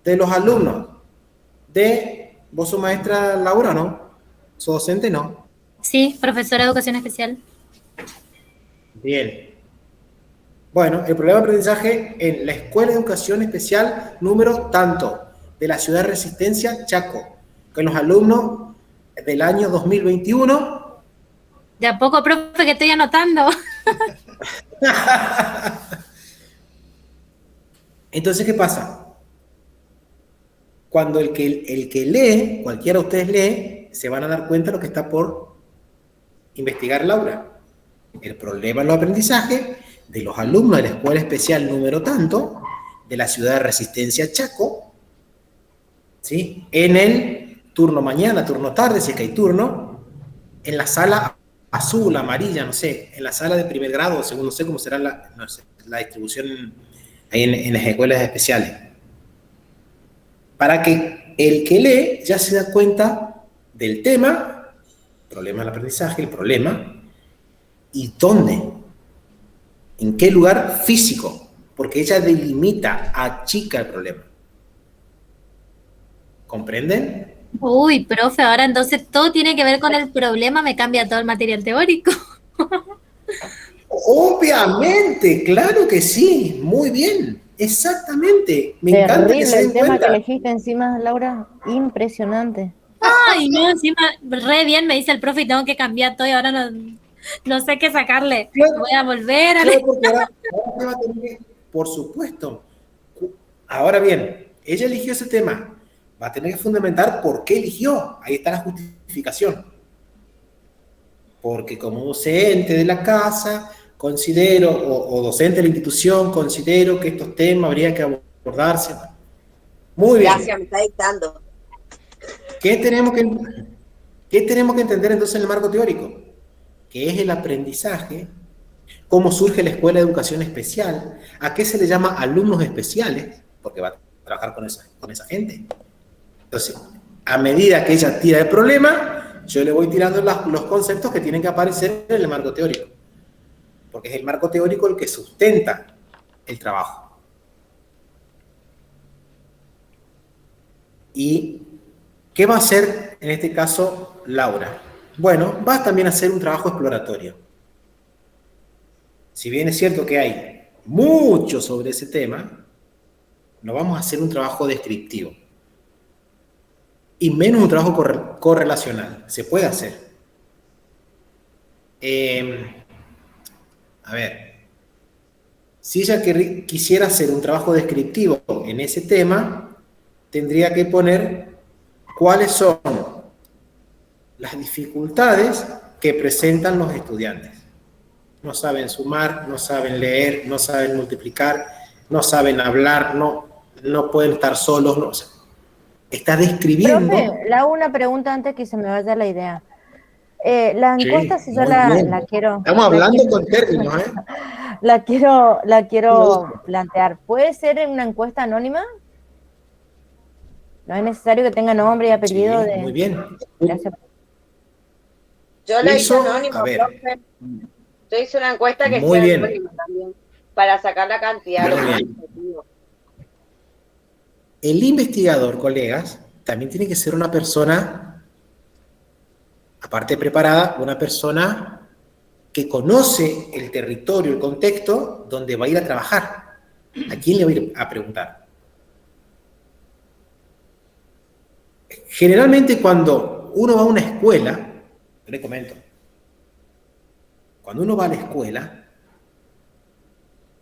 De los alumnos. Vos sos maestra Laura, ¿no? ¿Sos docente, no? Sí, profesora de educación especial. Bien. Bueno, el problema de aprendizaje en la Escuela de Educación Especial número tanto de la ciudad de Resistencia, Chaco, con los alumnos del año 2021. De a poco, profe, que estoy anotando. Entonces, ¿qué pasa? Cuando el que lee, cualquiera de ustedes lee, se van a dar cuenta de lo que está por investigar Laura. El problema en los aprendizajes de los alumnos de la Escuela Especial número tanto, de la ciudad de Resistencia, Chaco, ¿sí? En el turno mañana, turno tarde, si es que hay turno, en la sala azul, amarilla, no sé, en la sala de primer grado, según no sé cómo será la distribución ahí en las escuelas especiales. Para que el que lee ya se da cuenta del tema, problema del aprendizaje, el problema, y dónde, en qué lugar físico, porque ella delimita, achica el problema. ¿Comprenden? Uy, profe, ahora entonces todo tiene que ver con el problema, me cambia todo el material teórico. Obviamente, claro que sí, muy bien, exactamente. Me encanta que se den el tema cuenta. que elegiste encima, Laura, impresionante. Ay, no, encima, re bien me dice el profe y tengo que cambiar todo y ahora no sé qué sacarle. Claro, Voy a volver a claro, porque ahora va a tener que, por supuesto. Ahora bien, ella eligió ese tema, va a tener que fundamentar por qué eligió. Ahí está la justificación. Porque como docente de la casa, considero, o docente de la institución, considero que estos temas habría que abordarse. Muy bien. Gracias, me está dictando. ¿Qué tenemos que entender entonces en el marco teórico? ¿Qué es el aprendizaje? ¿Cómo surge la Escuela de Educación Especial? ¿A qué se le llama alumnos especiales? Porque va a trabajar con esa gente. Entonces, a medida que ella tira el problema, yo le voy tirando los conceptos que tienen que aparecer en el marco teórico. Porque es el marco teórico el que sustenta el trabajo. ¿Y qué va a hacer en este caso Laura? Bueno, va también a hacer un trabajo exploratorio. Si bien es cierto que hay mucho sobre ese tema, no vamos a hacer un trabajo descriptivo. Y menos un trabajo correlacional. Se puede hacer. A ver. Si ella quisiera hacer un trabajo descriptivo en ese tema, tendría que poner cuáles son las dificultades que presentan los estudiantes. No saben sumar, no saben leer, no saben multiplicar, no saben hablar, no pueden estar solos. No, o sea, está describiendo. Profe, le hago una pregunta antes que se me vaya la idea. La encuesta, Sí, si yo muy bien. la quiero... Estamos hablando con términos, ¿eh? La quiero plantear. ¿Puede ser en una encuesta anónima? No es necesario que tenga nombre y apellido Sí, de... muy bien. Gracias. Yo lo hice anónimo, a ver, profe. Yo hice una encuesta que muy sea bien. anónima también, para sacar la cantidad. Muy bien. El investigador, colegas, también tiene que ser una persona, aparte de preparada, una persona que conoce el territorio, el contexto donde va a ir a trabajar. ¿A quién le va a ir a preguntar? Generalmente cuando uno va a una escuela, yo le comento, cuando uno va a la escuela,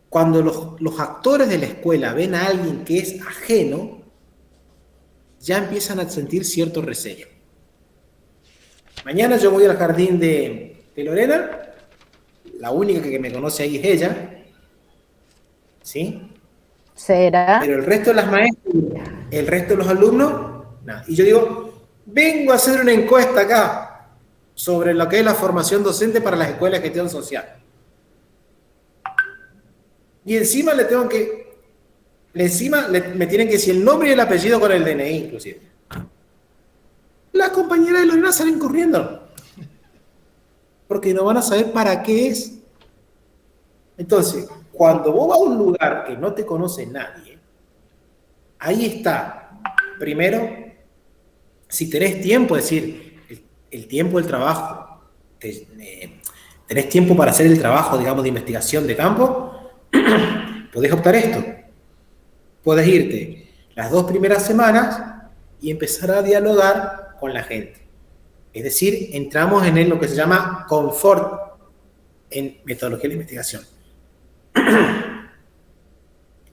cuando los actores de la escuela ven a alguien que es ajeno, ya empiezan a sentir cierto recelo. Mañana yo voy al jardín de Lorena, la única que me conoce ahí es ella, ¿sí? ¿Será? Pero el resto de las maestras, el resto de los alumnos, nada. Y yo digo, vengo a hacer una encuesta acá. sobre lo que es la formación docente para las escuelas de gestión social. Y encima me tienen que decir el nombre y el apellido con el DNI, inclusive. Las compañeras de Lorena salen corriendo, porque no van a saber para qué es. Entonces, cuando vos vas a un lugar que no te conoce nadie, ahí está. Primero, si tenés tiempo, es decir, el tiempo del trabajo, tenés tiempo para hacer el trabajo, digamos, de investigación de campo, podés optar esto. Podés irte las 2 primeras semanas y empezar a dialogar con la gente. Es decir, entramos en lo que se llama confort en metodología de investigación.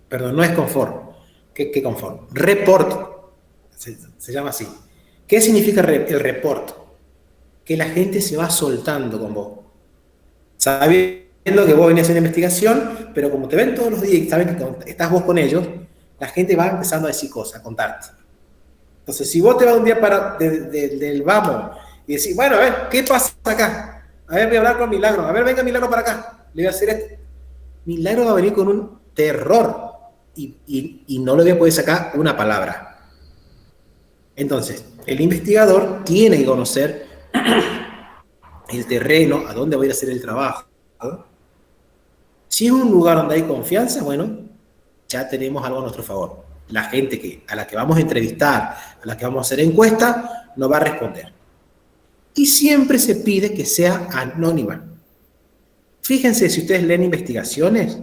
Perdón, no es confort. ¿Qué confort? Report. Se llama así. ¿Qué significa el report? Que la gente se va soltando con vos. Sabiendo que vos venís a hacer investigación, pero como te ven todos los días y saben que estás vos con ellos, la gente va empezando a decir cosas, a contarte. Entonces, si vos te vas un día del vamos y decís, bueno, a ver, ¿qué pasa acá? A ver, voy a hablar con Milagro. A ver, venga Milagro para acá. Le voy a hacer esto. Milagro va a venir con un terror y no le voy a poder sacar una palabra. Entonces, el investigador tiene que conocer el terreno, a dónde va a ir a hacer el trabajo. Si es un lugar donde hay confianza, bueno, ya tenemos algo a nuestro favor. La gente a la que vamos a entrevistar, a la que vamos a hacer encuesta, nos va a responder. Y siempre se pide que sea anónima. Fíjense, si ustedes leen investigaciones,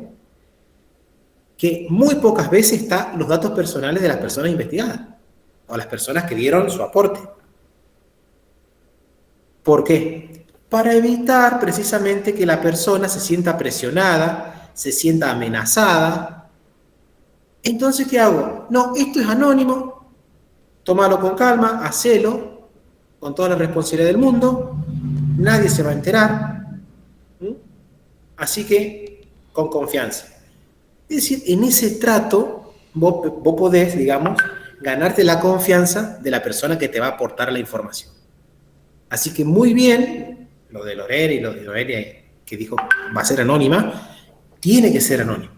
que muy pocas veces están los datos personales de las personas investigadas, o las personas que dieron su aporte. ¿Por qué? Para evitar precisamente que la persona se sienta presionada, se sienta amenazada. Entonces, ¿qué hago? No, esto es anónimo, tómalo con calma, hacelo, con toda la responsabilidad del mundo, nadie se va a enterar, así que con confianza. Es decir, en ese trato vos podés, digamos, ganarte la confianza de la persona que te va a aportar la información. Así que muy bien, lo de Lorena y lo de Noelia que dijo va a ser anónima, tiene que ser anónimo.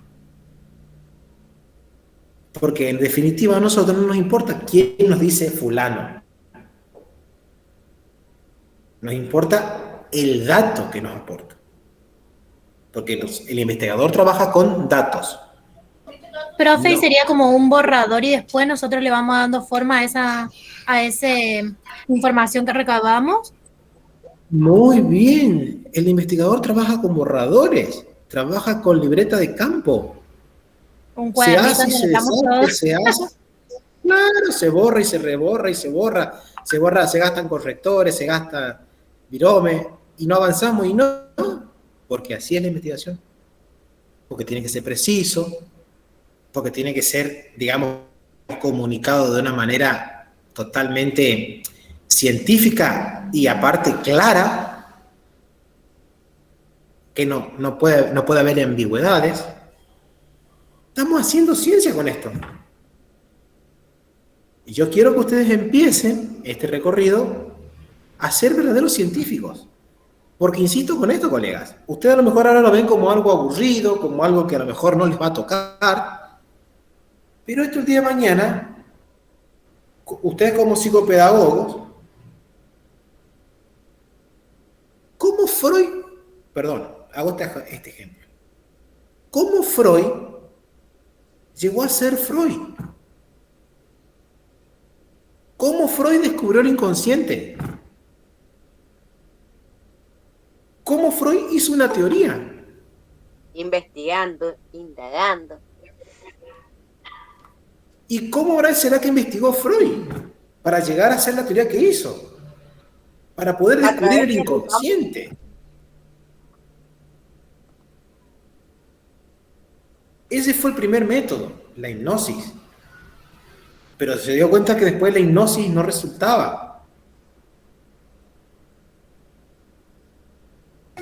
Porque en definitiva a nosotros no nos importa quién nos dice fulano. Nos importa el dato que nos aporta. Porque el investigador trabaja con datos. Profe, no. Sería como un borrador y después nosotros le vamos dando forma a esa información que recabamos. Muy bien. El investigador trabaja con borradores, trabaja con libreta de campo. Un cuadernito se hace y se deshace, se hace. Claro, se borra y se reborra y se borra, se gastan correctores, se gasta virome y no avanzamos y no, porque así es la investigación. Porque tiene que ser preciso, porque tiene que ser, digamos, comunicado de una manera totalmente científica y aparte clara, que no puede haber ambigüedades. Estamos haciendo ciencia con esto. Y yo quiero que ustedes empiecen este recorrido a ser verdaderos científicos. Porque insisto con esto, colegas, ustedes a lo mejor ahora lo ven como algo aburrido, como algo que a lo mejor no les va a tocar, pero esto el día de mañana, ustedes como psicopedagogos, ¿cómo Freud, hago este ejemplo, cómo Freud llegó a ser Freud? ¿Cómo Freud descubrió el inconsciente? ¿Cómo Freud hizo una teoría? Investigando, indagando. ¿Y cómo ahora será que investigó Freud para llegar a hacer la teoría que hizo? Para poder descubrir el inconsciente. Ese fue el primer método, la hipnosis. Pero se dio cuenta que después la hipnosis no resultaba.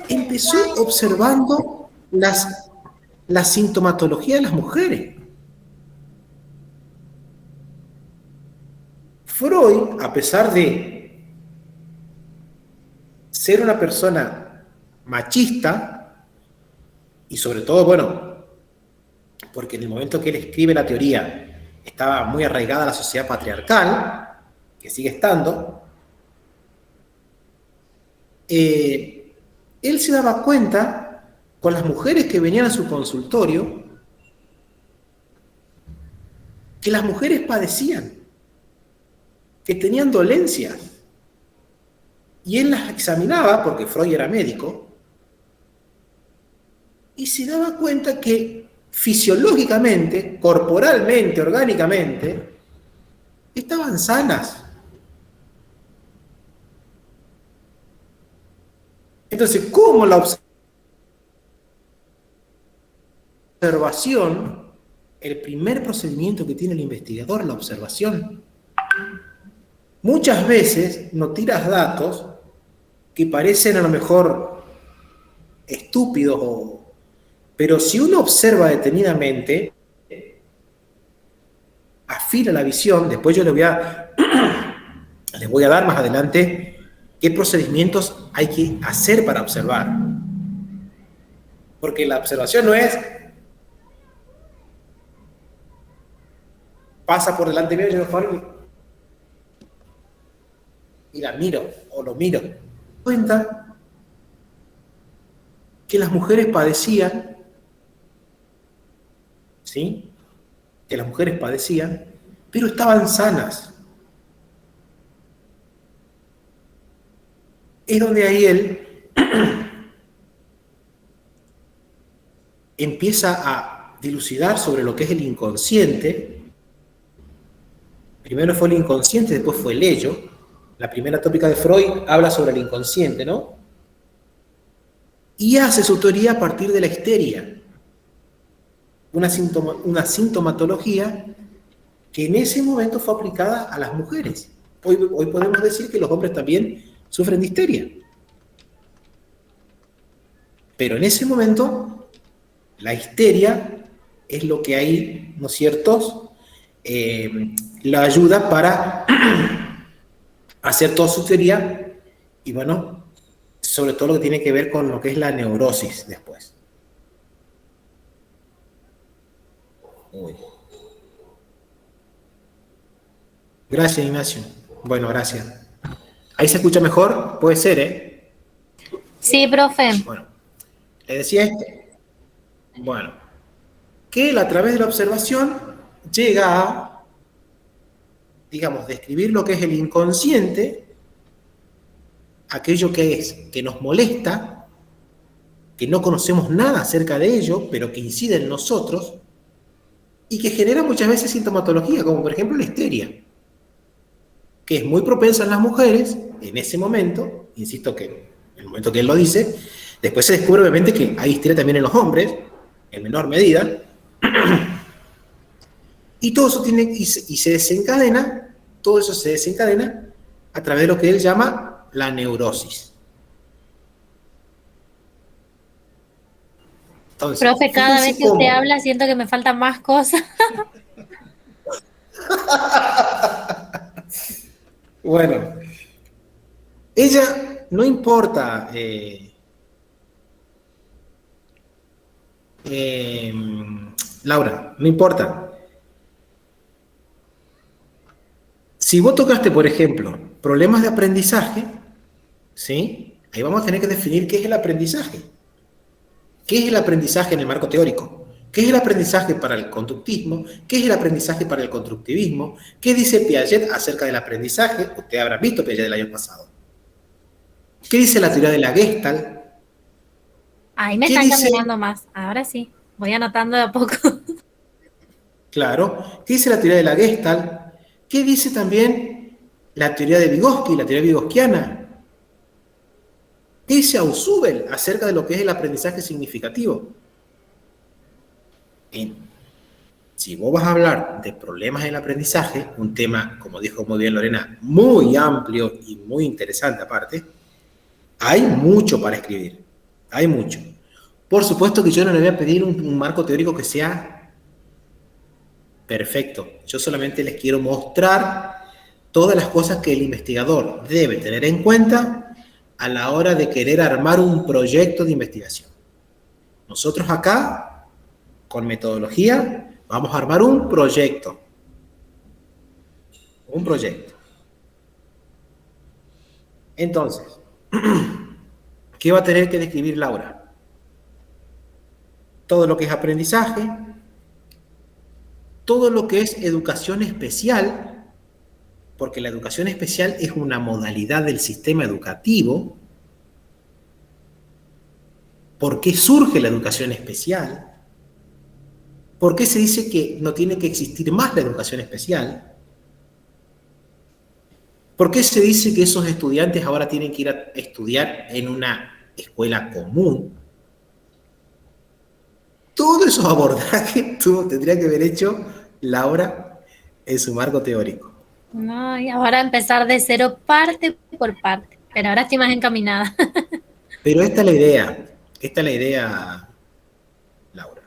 Empezó observando la sintomatología de las mujeres. Freud, a pesar de ser una persona machista, y sobre todo, bueno, porque en el momento que él escribe la teoría estaba muy arraigada a la sociedad patriarcal, que sigue estando, él se daba cuenta con las mujeres que venían a su consultorio que las mujeres padecían, que tenían dolencias, y él las examinaba, porque Freud era médico, y se daba cuenta que fisiológicamente, corporalmente, orgánicamente, estaban sanas. Entonces, ¿cómo la observación, el primer procedimiento que tiene el investigador, la observación? Muchas veces no tiras datos que parecen a lo mejor estúpidos, pero si uno observa detenidamente, afina la visión. Después yo les voy a dar más adelante qué procedimientos hay que hacer para observar. Porque la observación no es pasa por delante mío y yo y la miro o lo miro. Cuenta que las mujeres padecían, ¿sí? Que las mujeres padecían, pero estaban sanas. Es donde ahí él empieza a dilucidar sobre lo que es el inconsciente. Primero fue el inconsciente, después fue el ello. La primera tópica de Freud habla sobre el inconsciente, ¿no? Y hace su teoría a partir de la histeria. Una sintomatología que en ese momento fue aplicada a las mujeres. Hoy podemos decir que los hombres también sufren de histeria. Pero en ese momento, la histeria es lo que hay, ¿no es cierto?, la ayuda para hacer toda su teoría, y bueno, sobre todo lo que tiene que ver con lo que es la neurosis después. Uy. Gracias, Ignacio. Bueno, gracias. ¿Ahí se escucha mejor? Puede ser, ¿eh? Sí, profe. Bueno, le decía esto. Bueno, que él a través de la observación llega a, digamos, describir lo que es el inconsciente, aquello que nos molesta, que no conocemos nada acerca de ello, pero que incide en nosotros, y que genera muchas veces sintomatología, como por ejemplo la histeria, que es muy propensa en las mujeres en ese momento. Insisto que en el momento que él lo dice, después se descubre obviamente que hay histeria también en los hombres, en menor medida, y todo eso se desencadena, todo eso se desencadena a través de lo que él llama la neurosis. Entonces, profe, cada vez que usted habla siento que me faltan más cosas. Bueno, ella no importa Laura, no importa. Si vos tocaste, por ejemplo, problemas de aprendizaje, ¿sí? Ahí vamos a tener que definir qué es el aprendizaje. ¿Qué es el aprendizaje en el marco teórico? ¿Qué es el aprendizaje para el conductismo? ¿Qué es el aprendizaje para el constructivismo? ¿Qué dice Piaget acerca del aprendizaje? Usted habrá visto Piaget el año pasado. ¿Qué dice la teoría de la Gestalt? Ahí me están caminando más. Ahora sí, voy anotando de a poco. Claro. ¿Qué dice la teoría de la Gestalt? ¿Qué dice también la teoría de Vygotsky, la teoría vygotsiana? ¿Qué dice Ausubel acerca de lo que es el aprendizaje significativo? Si vos vas a hablar de problemas en el aprendizaje, un tema, como dijo muy bien Lorena, muy amplio y muy interesante aparte, hay mucho para escribir, hay mucho. Por supuesto que yo no le voy a pedir un marco teórico que sea perfecto. Yo solamente les quiero mostrar todas las cosas que el investigador debe tener en cuenta a la hora de querer armar un proyecto de investigación. Nosotros acá, con metodología, vamos a armar un proyecto. Un proyecto. Entonces, ¿qué va a tener que describir Laura? Todo lo que es aprendizaje, todo lo que es educación especial, porque la educación especial es una modalidad del sistema educativo. ¿Por qué surge la educación especial? ¿Por qué se dice que no tiene que existir más la educación especial? ¿Por qué se dice que esos estudiantes ahora tienen que ir a estudiar en una escuela común? Todos esos abordajes tendría que haber hecho Laura en su marco teórico. No, y ahora empezar de cero parte por parte, pero ahora estoy más encaminada. Pero esta es la idea, Laura.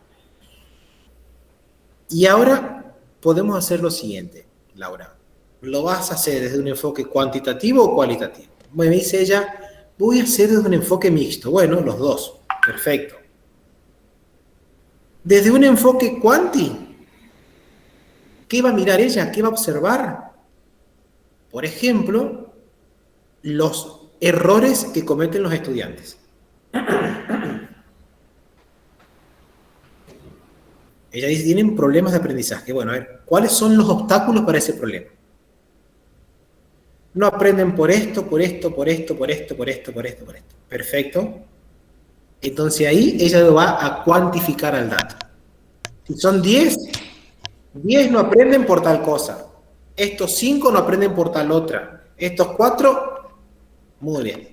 Y ahora podemos hacer lo siguiente, Laura. ¿Lo vas a hacer desde un enfoque cuantitativo o cualitativo? Me dice ella, voy a hacer desde un enfoque mixto. Bueno, los dos, perfecto. Desde un enfoque cuanti, ¿qué va a mirar ella? ¿Qué va a observar? Por ejemplo, los errores que cometen los estudiantes. Ella dice, tienen problemas de aprendizaje. Bueno, a ver, ¿cuáles son los obstáculos para ese problema? No aprenden por esto, por esto, por esto, por esto, por esto, por esto, por esto. Perfecto. Entonces ahí ella lo va a cuantificar al dato. Si son 10, 10 no aprenden por tal cosa. Estos 5 no aprenden por tal otra. Estos 4, muy bien.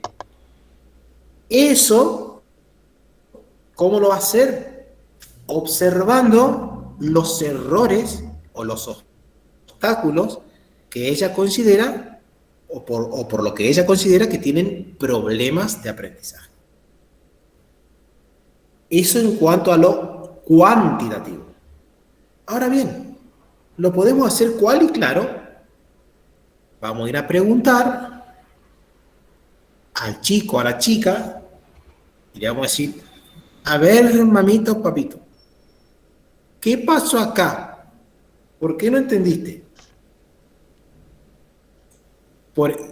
Eso, ¿cómo lo va a hacer? Observando los errores o los obstáculos que ella considera o por lo que ella considera que tienen problemas de aprendizaje. Eso en cuanto a lo cuantitativo. Ahora bien, lo podemos hacer cual y claro. Vamos a ir a preguntar al chico, a la chica, y le vamos a decir, a ver, mamito, papito, ¿qué pasó acá? ¿Por qué no entendiste?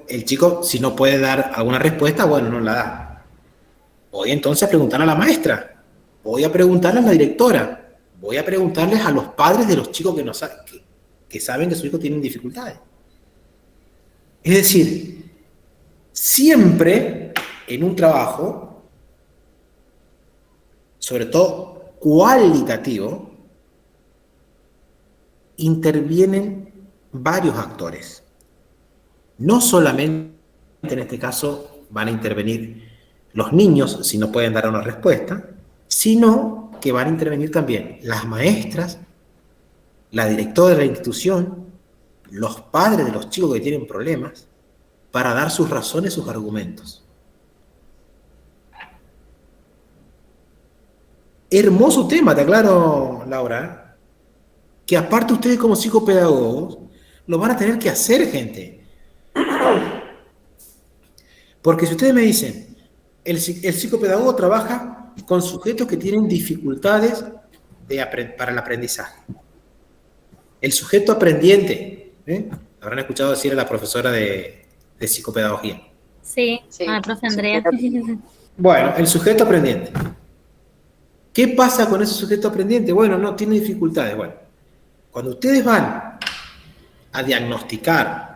El chico, si no puede dar alguna respuesta, bueno, no la da. Voy entonces a preguntar a la maestra, voy a preguntarle a la directora, voy a preguntarles a los padres de los chicos que saben que sus hijos tienen dificultades. Es decir, siempre en un trabajo, sobre todo cualitativo, intervienen varios actores. No solamente en este caso van a intervenir los niños si no pueden dar una respuesta, sino que van a intervenir también las maestras, la directora de la institución, los padres de los chicos que tienen problemas, para dar sus razones, sus argumentos. Hermoso tema, te aclaro, Laura, que aparte ustedes como psicopedagogos lo van a tener que hacer, gente. Porque si ustedes me dicen, el psicopedagogo trabaja con sujetos que tienen dificultades para el aprendizaje. El sujeto aprendiente, habrán escuchado decir a la profesora de psicopedagogía. Sí, profe Andrea. Bueno, el sujeto aprendiente. ¿Qué pasa con ese sujeto aprendiente? Bueno, no, tiene dificultades. Bueno, cuando ustedes van a diagnosticar,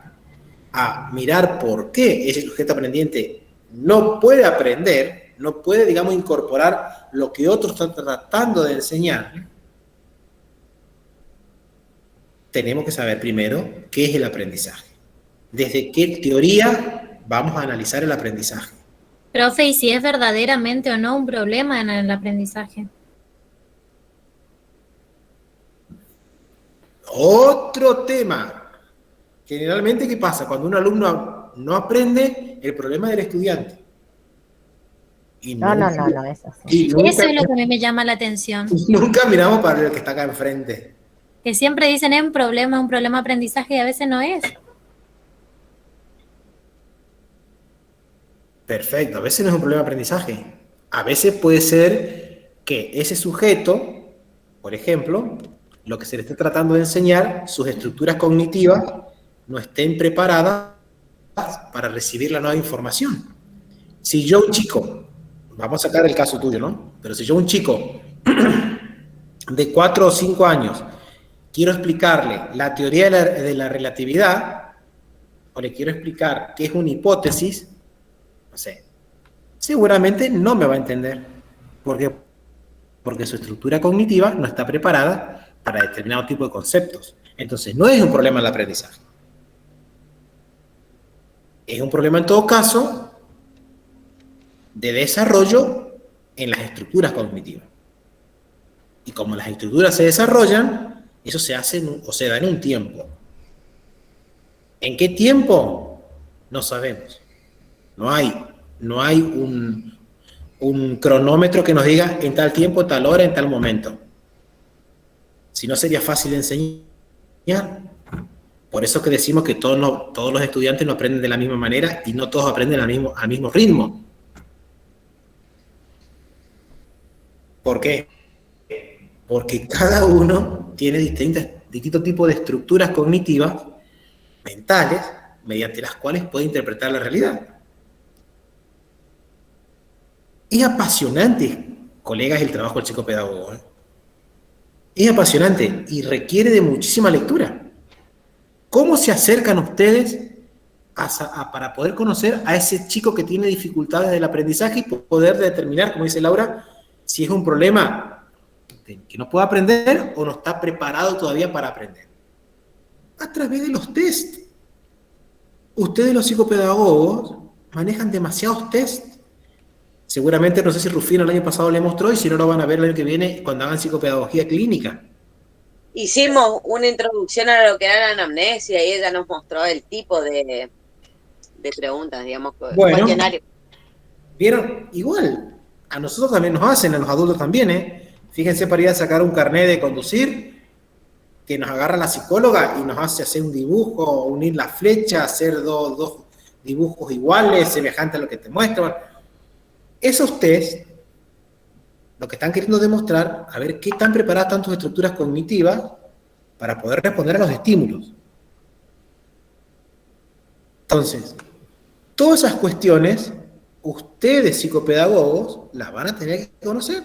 a mirar por qué ese sujeto aprendiente no puede aprender, no puede, digamos, incorporar lo que otros están tratando de enseñar, tenemos que saber primero qué es el aprendizaje. Desde qué teoría vamos a analizar el aprendizaje. Profe, ¿y si es verdaderamente o no un problema en el aprendizaje? Otro tema. Generalmente, ¿qué pasa? Cuando un alumno no aprende, el problema es del estudiante. No, eso sí. Eso es lo que a mí me llama la atención. Nunca miramos para el que está acá enfrente. Que siempre dicen es un problema de aprendizaje y a veces no es. Perfecto, a veces no es un problema de aprendizaje. A veces puede ser que ese sujeto, por ejemplo, lo que se le esté tratando de enseñar, sus estructuras cognitivas no estén preparadas para recibir la nueva información. Si yo un chico, vamos a sacar el caso tuyo, ¿no? Pero si yo un chico de 4 o 5 años quiero explicarle la teoría de la relatividad, o le quiero explicar qué es una hipótesis, no sé, seguramente no me va a entender. ¿Por qué? Porque su estructura cognitiva no está preparada para determinado tipo de conceptos. Entonces, no es un problema el aprendizaje. Es un problema, en todo caso, de desarrollo en las estructuras cognitivas. Y como las estructuras se desarrollan, eso se hace o se da en un tiempo. ¿En qué tiempo? No sabemos. No hay un cronómetro que nos diga en tal tiempo, tal hora, en tal momento. Si no, sería fácil de enseñar. Por eso que decimos que todos los estudiantes no aprenden de la misma manera y no todos aprenden al mismo ritmo. ¿Por qué? Porque cada uno tiene distintos tipos de estructuras cognitivas, mentales, mediante las cuales puede interpretar la realidad. Es apasionante, colegas, el trabajo del psicopedagogo. Es apasionante y requiere de muchísima lectura. ¿Cómo se acercan ustedes para poder conocer a ese chico que tiene dificultades del aprendizaje y poder determinar, como dice Laura, si es un problema que no puede aprender o no está preparado todavía para aprender? A través de los test. Ustedes, los psicopedagogos, manejan demasiados test. Seguramente, no sé si Rufino el año pasado le mostró, y si no, lo van a ver el año que viene cuando hagan psicopedagogía clínica. Hicimos una introducción a lo que era la anamnesia y ella nos mostró el tipo de preguntas, digamos, cuestionario. ¿Vieron? Igual, a nosotros también nos hacen, a los adultos también, ¿eh? Fíjense, para ir a sacar un carnet de conducir, que nos agarra la psicóloga y nos hace hacer un dibujo, unir la flecha, hacer dos dibujos iguales, semejantes a lo que te muestran. Esos test, lo que están queriendo demostrar, a ver qué tan preparadas están tus estructuras cognitivas para poder responder a los estímulos. Entonces, todas esas cuestiones, ustedes, psicopedagogos, las van a tener que conocer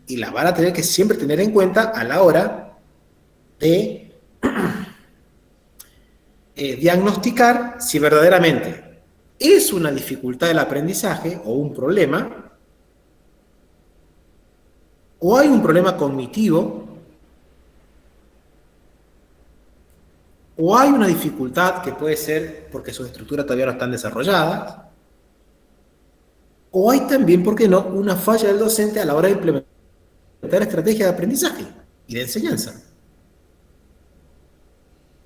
y las van a tener que siempre tener en cuenta a la hora de diagnosticar si verdaderamente es una dificultad del aprendizaje o un problema, o hay un problema cognitivo, o hay una dificultad que puede ser porque sus estructuras todavía no están desarrolladas, o hay también, ¿por qué no?, una falla del docente a la hora de implementar estrategias de aprendizaje y de enseñanza.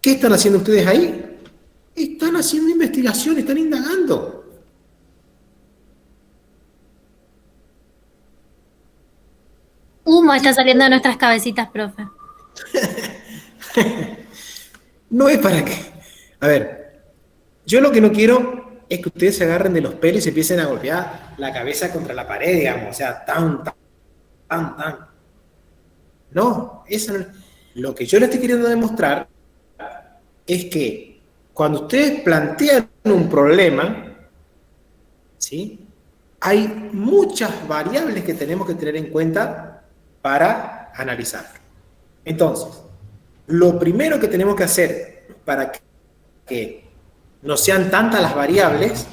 ¿Qué están haciendo ustedes ahí? Están haciendo investigación, están indagando. Humo está saliendo de nuestras cabecitas, profe. No es para qué. A ver, yo lo que no quiero es que ustedes se agarren de los pelos y se empiecen a golpear la cabeza contra la pared, digamos, o sea, tan. No, eso no. Lo que yo les estoy queriendo demostrar es que cuando ustedes plantean un problema, ¿sí?, hay muchas variables que tenemos que tener en cuenta para analizar. Entonces, lo primero que tenemos que hacer para que no sean tantas las variables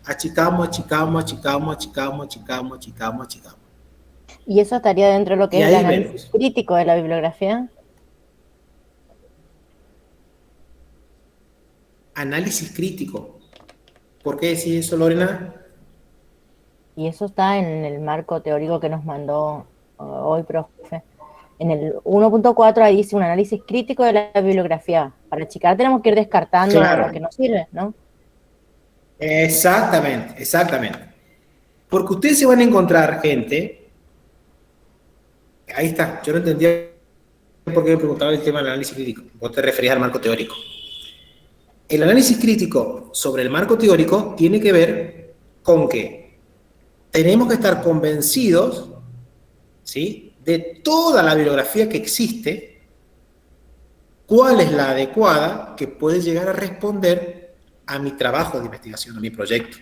achicamos. ¿Y eso estaría dentro de lo que es el análisis crítico de la bibliografía? Análisis crítico. ¿Por qué decís eso, Lorena? Y eso está en el marco teórico que nos mandó hoy, profe. En el 1.4 ahí dice un análisis crítico de la bibliografía. Para achicar tenemos que ir descartando lo que nos sirve, ¿no? Exactamente. Porque ustedes se van a encontrar gente. Ahí está, yo no entendía por qué me preguntaba el tema del análisis crítico. Vos te referías al marco teórico. El análisis crítico sobre el marco teórico tiene que ver con que tenemos que estar convencidos, ¿sí?, de toda la bibliografía que existe, cuál es la adecuada que puede llegar a responder a mi trabajo de investigación, a mi proyecto.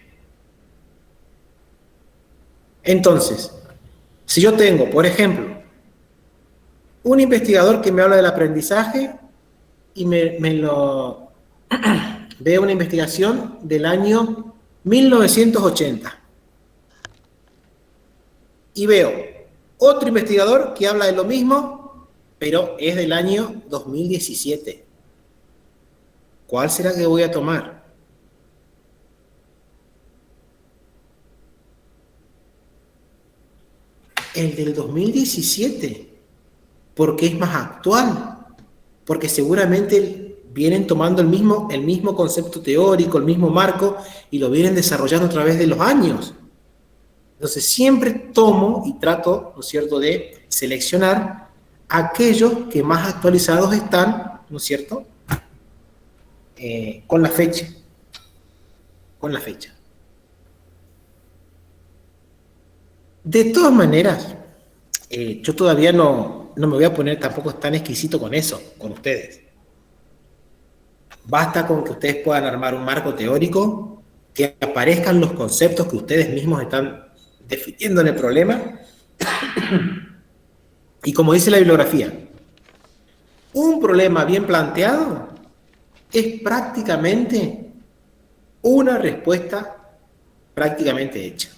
Entonces, si yo tengo, por ejemplo, un investigador que me habla del aprendizaje y veo una investigación del año 1980, y veo otro investigador que habla de lo mismo, pero es del año 2017. ¿Cuál será que voy a tomar? El del 2017, porque es más actual, porque seguramente vienen tomando el mismo concepto teórico, el mismo marco, y lo vienen desarrollando a través de los años. Entonces siempre tomo y trato, ¿no es cierto?, de seleccionar aquellos que más actualizados están, ¿no es cierto?, con la fecha. Con la fecha. De todas maneras, yo todavía no me voy a poner tampoco tan exquisito con eso, con ustedes. Basta con que ustedes puedan armar un marco teórico, que aparezcan los conceptos que ustedes mismos están definiendo en el problema, y como dice la bibliografía, un problema bien planteado es prácticamente una respuesta prácticamente hecha.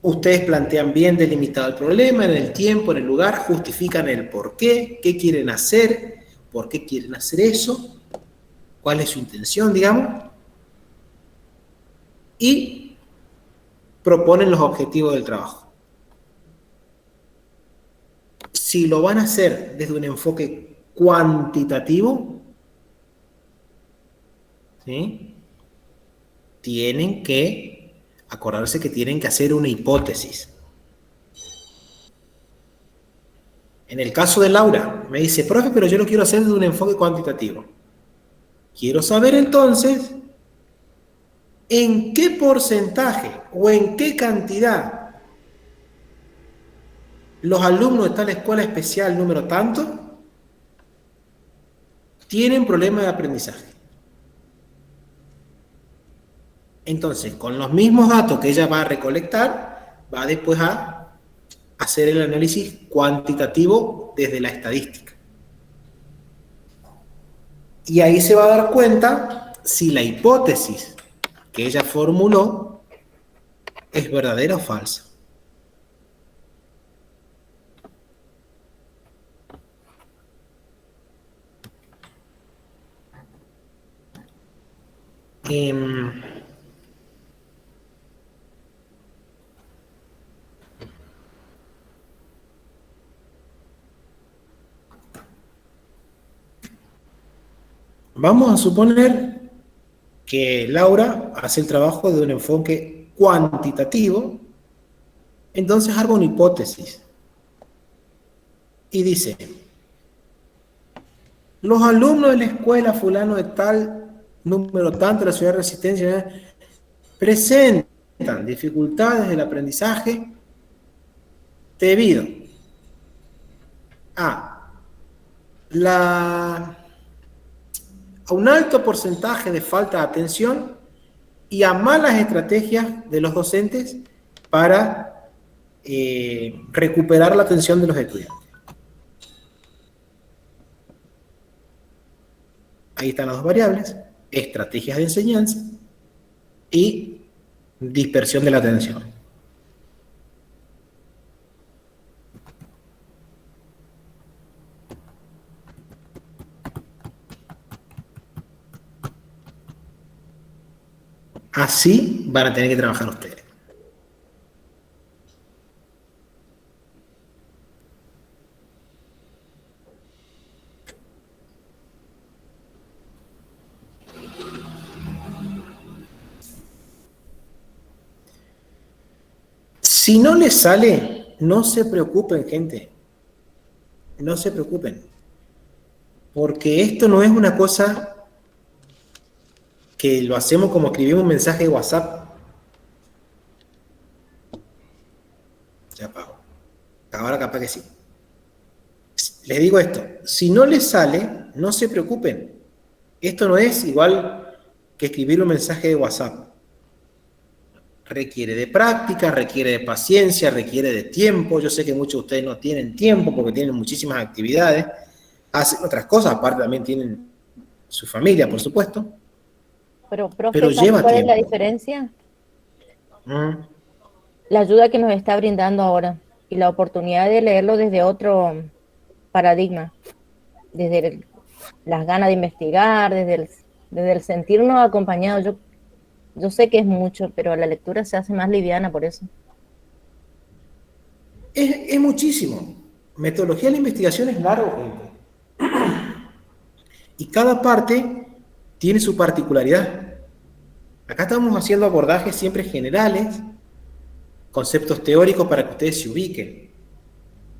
Ustedes plantean bien delimitado el problema en el tiempo, en el lugar, justifican el por qué quieren hacer, por qué quieren hacer eso, cuál es su intención, digamos, y proponen los objetivos del trabajo. Si lo van a hacer desde un enfoque cuantitativo, ¿sí?, tienen que acordarse que tienen que hacer una hipótesis. En el caso de Laura, me dice, profe, pero yo lo quiero hacer desde un enfoque cuantitativo. Quiero saber entonces en qué porcentaje o en qué cantidad los alumnos de tal escuela especial número tanto tienen problemas de aprendizaje. Entonces, con los mismos datos que ella va a recolectar, va después a hacer el análisis cuantitativo desde la estadística. Y ahí se va a dar cuenta si la hipótesis que ella formuló es verdadera o falsa. Vamos a suponer que Laura hace el trabajo de un enfoque cuantitativo, entonces hago una hipótesis y dice, los alumnos de la escuela fulano de tal, número tanto de la ciudad de Resistencia, presentan dificultades del aprendizaje debido a un alto porcentaje de falta de atención y a malas estrategias de los docentes para recuperar la atención de los estudiantes. Ahí están las dos variables, estrategias de enseñanza y dispersión de la atención. Así van a tener que trabajar ustedes. Si no les sale, no se preocupen, gente. No se preocupen. Porque esto no es una cosa que lo hacemos como escribimos un mensaje de WhatsApp. Ya apago. Ahora capaz que sí. Les digo esto, si no les sale, no se preocupen. Esto no es igual que escribir un mensaje de WhatsApp. Requiere de práctica, requiere de paciencia, requiere de tiempo. Yo sé que muchos de ustedes no tienen tiempo porque tienen muchísimas actividades, hacen otras cosas, aparte también tienen su familia, por supuesto. Pero, profe, Pero ¿sabes lleva cuál es la tiempo. diferencia? La ayuda que nos está brindando ahora y la oportunidad de leerlo desde otro paradigma, desde las ganas de investigar, desde el sentirnos acompañados. Yo sé que es mucho, pero la lectura se hace más liviana por eso. Es muchísimo. Metodología de la investigación es largo, gente. Y cada parte tiene su particularidad. Acá estamos haciendo abordajes siempre generales, conceptos teóricos para que ustedes se ubiquen.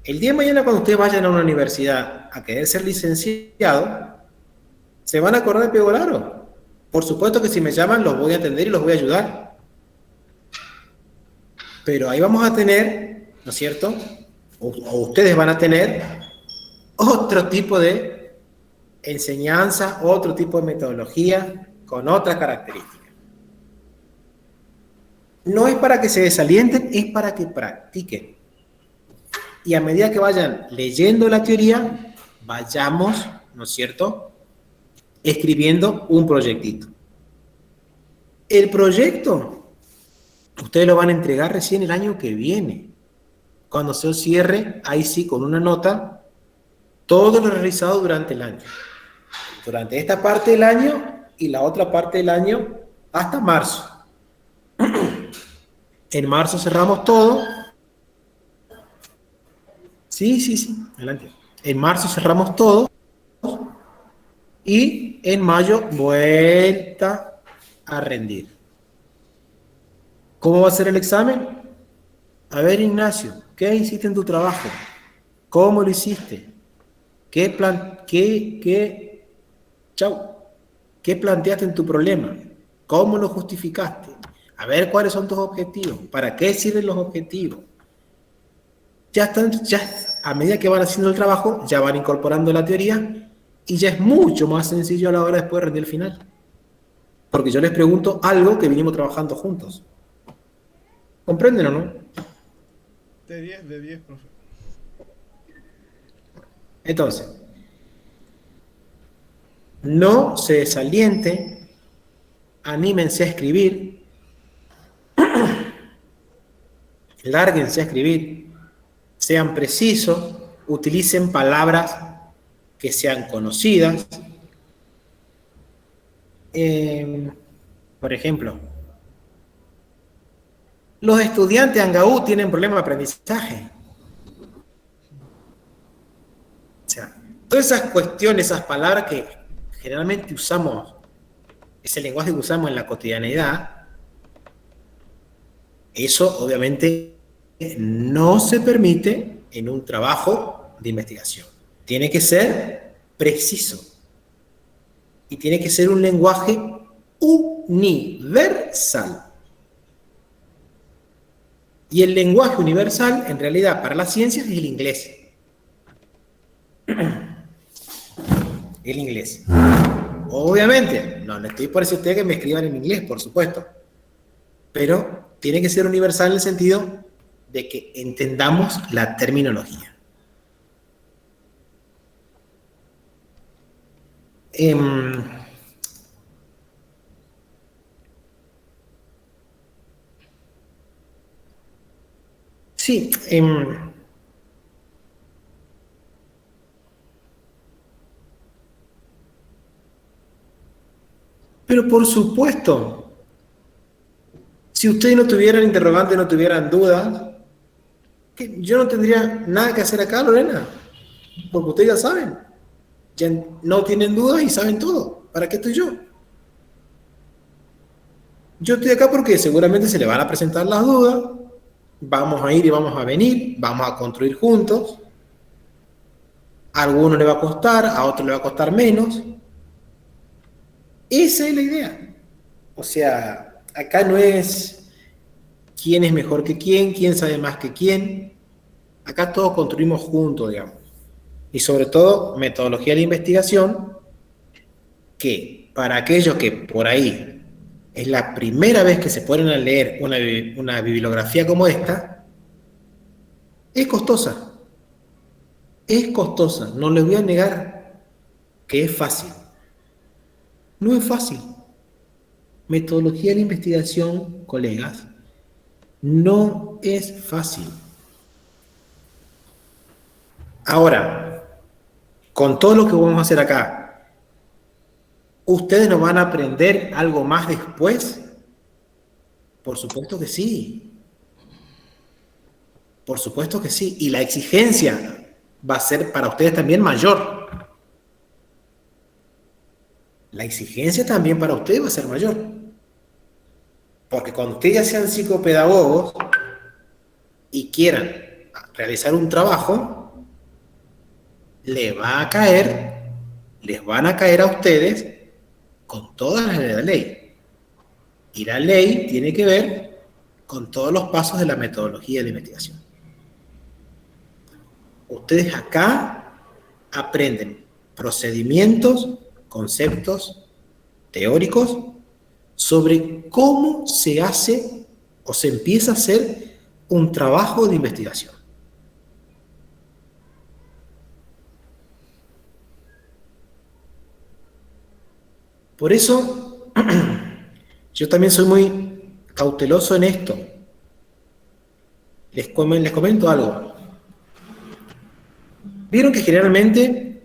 El día de mañana, cuando ustedes vayan a una universidad a querer ser licenciado, se van a acordar de Pegolaro. Por supuesto que si me llaman los voy a atender y los voy a ayudar. Pero ahí vamos a tener, ¿no es cierto? O ustedes van a tener otro tipo de enseñanza, otro tipo de metodología con otras características. No es para que se desalienten, es para que practiquen. Y a medida que vayan leyendo la teoría, vayamos, ¿no es cierto?, escribiendo un proyectito. El proyecto, ustedes lo van a entregar recién el año que viene. Cuando se cierre, ahí sí, con una nota, todo lo realizado durante el año. Durante esta parte del año y la otra parte del año hasta marzo. En marzo cerramos todo. Sí, adelante. En marzo cerramos todo y en mayo vuelta a rendir. ¿Cómo va a ser el examen? A ver, Ignacio, ¿qué hiciste en tu trabajo? ¿Cómo lo hiciste? ¿Qué planteaste en tu problema? ¿Cómo lo justificaste? A ver cuáles son tus objetivos. ¿Para qué sirven los objetivos? Ya a medida que van haciendo el trabajo, ya van incorporando la teoría y ya es mucho más sencillo a la hora después de rendir el final. Porque yo les pregunto algo que vinimos trabajando juntos. ¿Comprenden o no? De 10, profe. Entonces, no se desalienten, anímense a escribir, lárguense a escribir, sean precisos, utilicen palabras que sean conocidas. Por ejemplo, los estudiantes de Angaú tienen problemas de aprendizaje. O sea, todas esas cuestiones, esas palabras que generalmente usamos, ese lenguaje que usamos en la cotidianeidad, eso obviamente no se permite en un trabajo de investigación. Tiene que ser preciso. Y tiene que ser un lenguaje universal. Y el lenguaje universal, en realidad, para las ciencias, es el inglés. El inglés. Obviamente, no le estoy por decir a ustedes que me escriban en inglés, por supuesto. Pero tiene que ser universal en el sentido de que entendamos la terminología. Sí, pero por supuesto, si ustedes no tuvieran interrogantes, no tuvieran dudas, yo no tendría nada que hacer acá, Lorena, porque ustedes ya saben, ya no tienen dudas y saben todo. ¿Para qué estoy yo? Yo estoy acá porque seguramente se le van a presentar las dudas, vamos a ir y vamos a venir, vamos a construir juntos. A alguno le va a costar, a otro le va a costar menos. Esa es la idea. O sea, acá no es quién es mejor que quién sabe más que quién. Acá todos construimos juntos, digamos. Y sobre todo, metodología de la investigación, que para aquellos que por ahí es la primera vez que se ponen a leer una bibliografía como esta, es costosa. Es costosa, no les voy a negar que es fácil. No es fácil. Metodología de la investigación, colegas, no es fácil. Ahora, con todo lo que vamos a hacer acá, ¿ustedes nos van a aprender algo más después? Por supuesto que sí. Por supuesto que sí. Y la exigencia va a ser para ustedes también mayor. La exigencia también para ustedes va a ser mayor. Porque cuando ustedes ya sean psicopedagogos y quieran realizar un trabajo, les van a caer a ustedes con todas las de la ley. Y la ley tiene que ver con todos los pasos de la metodología de la investigación. Ustedes acá aprenden procedimientos, conceptos teóricos sobre cómo se hace o se empieza a hacer un trabajo de investigación. Por eso, yo también soy muy cauteloso en esto. Les comento algo. Vieron que generalmente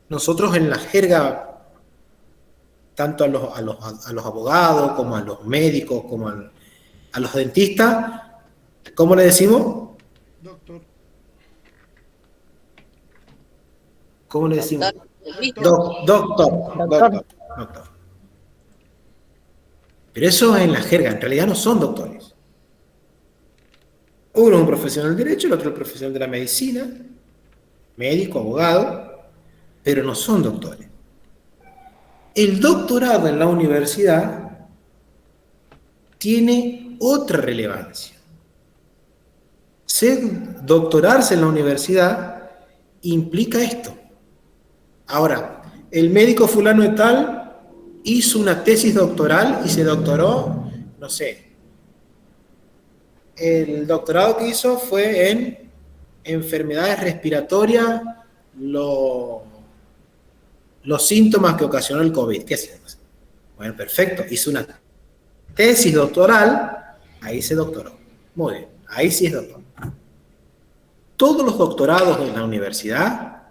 nosotros en la jerga, tanto a los abogados, como a los médicos, como a los dentistas, ¿cómo le decimos? Doctor. ¿Cómo le decimos? Doctor. Doctor. Pero eso es en la jerga, en realidad no son doctores. Uno es un profesional del derecho, el otro es un profesional de la medicina, médico, abogado, pero no son doctores. El doctorado en la universidad tiene otra relevancia. Doctorarse en la universidad implica esto. Ahora, el médico fulano de tal hizo una tesis doctoral y se doctoró, no sé. El doctorado que hizo fue en enfermedades respiratorias, los síntomas que ocasionó el COVID. ¿Qué hacemos? Bueno, perfecto. Hizo una tesis doctoral, ahí se doctoró. Muy bien, ahí sí es doctor. Todos los doctorados en la universidad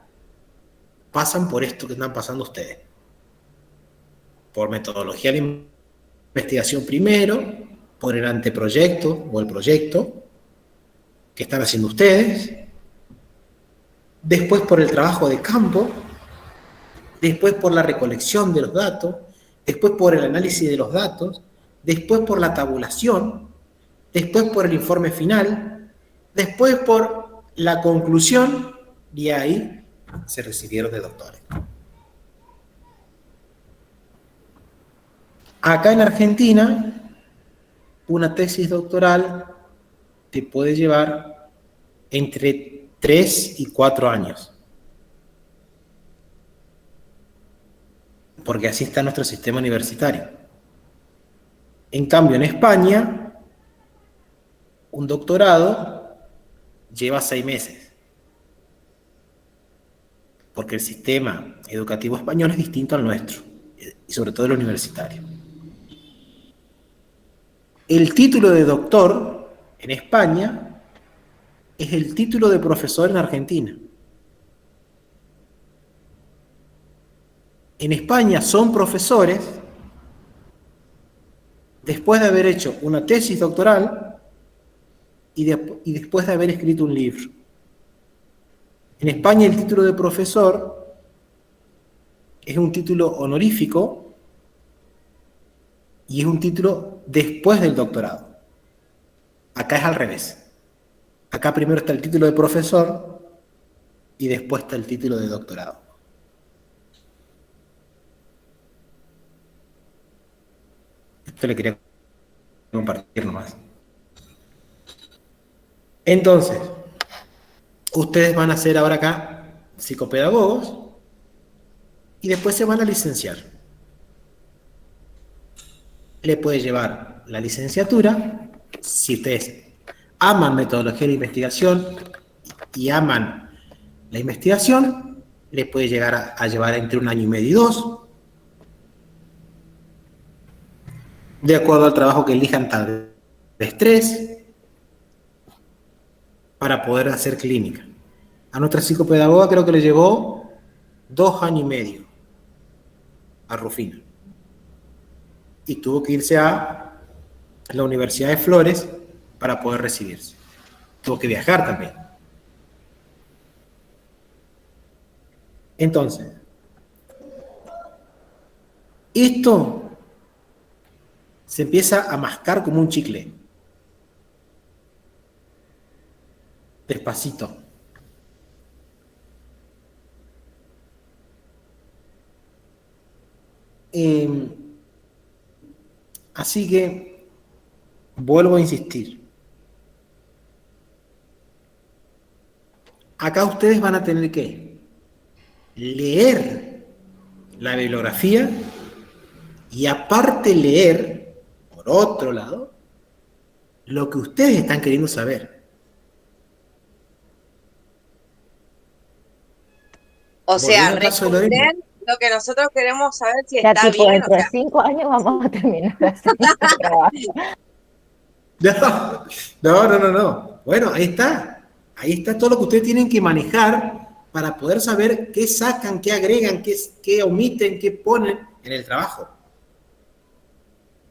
pasan por esto que están pasando ustedes. Por metodología de investigación primero, por el anteproyecto o el proyecto que están haciendo ustedes, después por el trabajo de campo, después por la recolección de los datos, después por el análisis de los datos, después por la tabulación, después por el informe final, después por la conclusión, y ahí se recibieron de doctores. Acá en Argentina, una tesis doctoral te puede llevar entre 3 y 4 años. Porque así está nuestro sistema universitario. En cambio, en España, un doctorado lleva 6 meses. Porque el sistema educativo español es distinto al nuestro, y sobre todo el universitario. El título de doctor en España es el título de profesor en Argentina. En España son profesores después de haber hecho una tesis doctoral y después de haber escrito un libro. En España el título de profesor es un título honorífico y es un título después del doctorado. Acá es al revés. Acá primero está el título de profesor y después está el título de doctorado. Esto le quería compartir nomás. Entonces, ustedes van a ser ahora acá psicopedagogos y después se van a licenciar. Le puede llevar la licenciatura, si ustedes aman metodología de investigación y aman la investigación, le puede llegar a llevar entre 1 año y medio y 2, de acuerdo al trabajo que elijan, tal vez 3, para poder hacer clínica. A nuestra psicopedagoga creo que le llevó 2 años y medio a Rufina. Y tuvo que irse a la Universidad de Flores para poder recibirse. Tuvo que viajar también. Entonces, esto se empieza a mascar como un chicle. Despacito. Así que vuelvo a insistir. Acá ustedes van a tener que leer la bibliografía y aparte leer, por otro lado, lo que ustedes están queriendo saber. O sea, responder lo que nosotros queremos saber si ya, está tipo, bien. dentro de 5 años vamos a terminar haciendo este trabajo. No. Bueno, ahí está. Ahí está todo lo que ustedes tienen que manejar para poder saber qué sacan, qué agregan, qué omiten, qué ponen en el trabajo.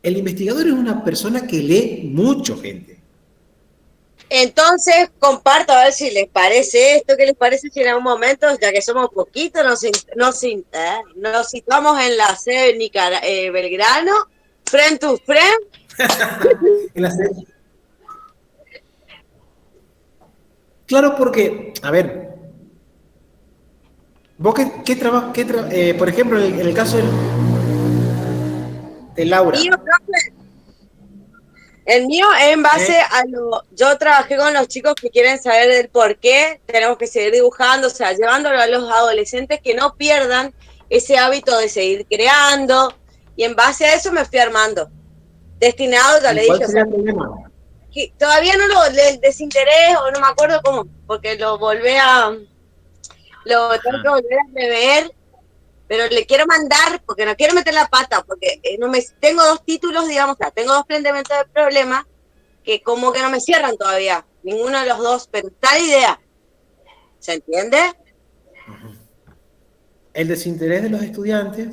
El investigador es una persona que lee mucho, gente. Entonces, comparto a ver si les parece esto, qué les parece si en algún momento, ya que somos poquitos, nos situamos en la sede de Belgrano, friend to friend. En la sede. Claro, porque, a ver, vos por ejemplo, en el caso de Laura. El mío es en base a yo trabajé con los chicos que quieren saber del por qué tenemos que seguir dibujando, o sea, llevándolo a los adolescentes que no pierdan ese hábito de seguir creando, y en base a eso me fui armando. Destinado, ya le dije, o sea, que todavía el desinterés, o no me acuerdo cómo, porque lo tengo que volver a rever, pero le quiero mandar, porque no quiero meter la pata, porque tengo 2 títulos, digamos, tengo 2 planteamientos de problema, que como que no me cierran todavía, ninguno de los 2, pero está la idea. ¿Se entiende? El desinterés de los estudiantes.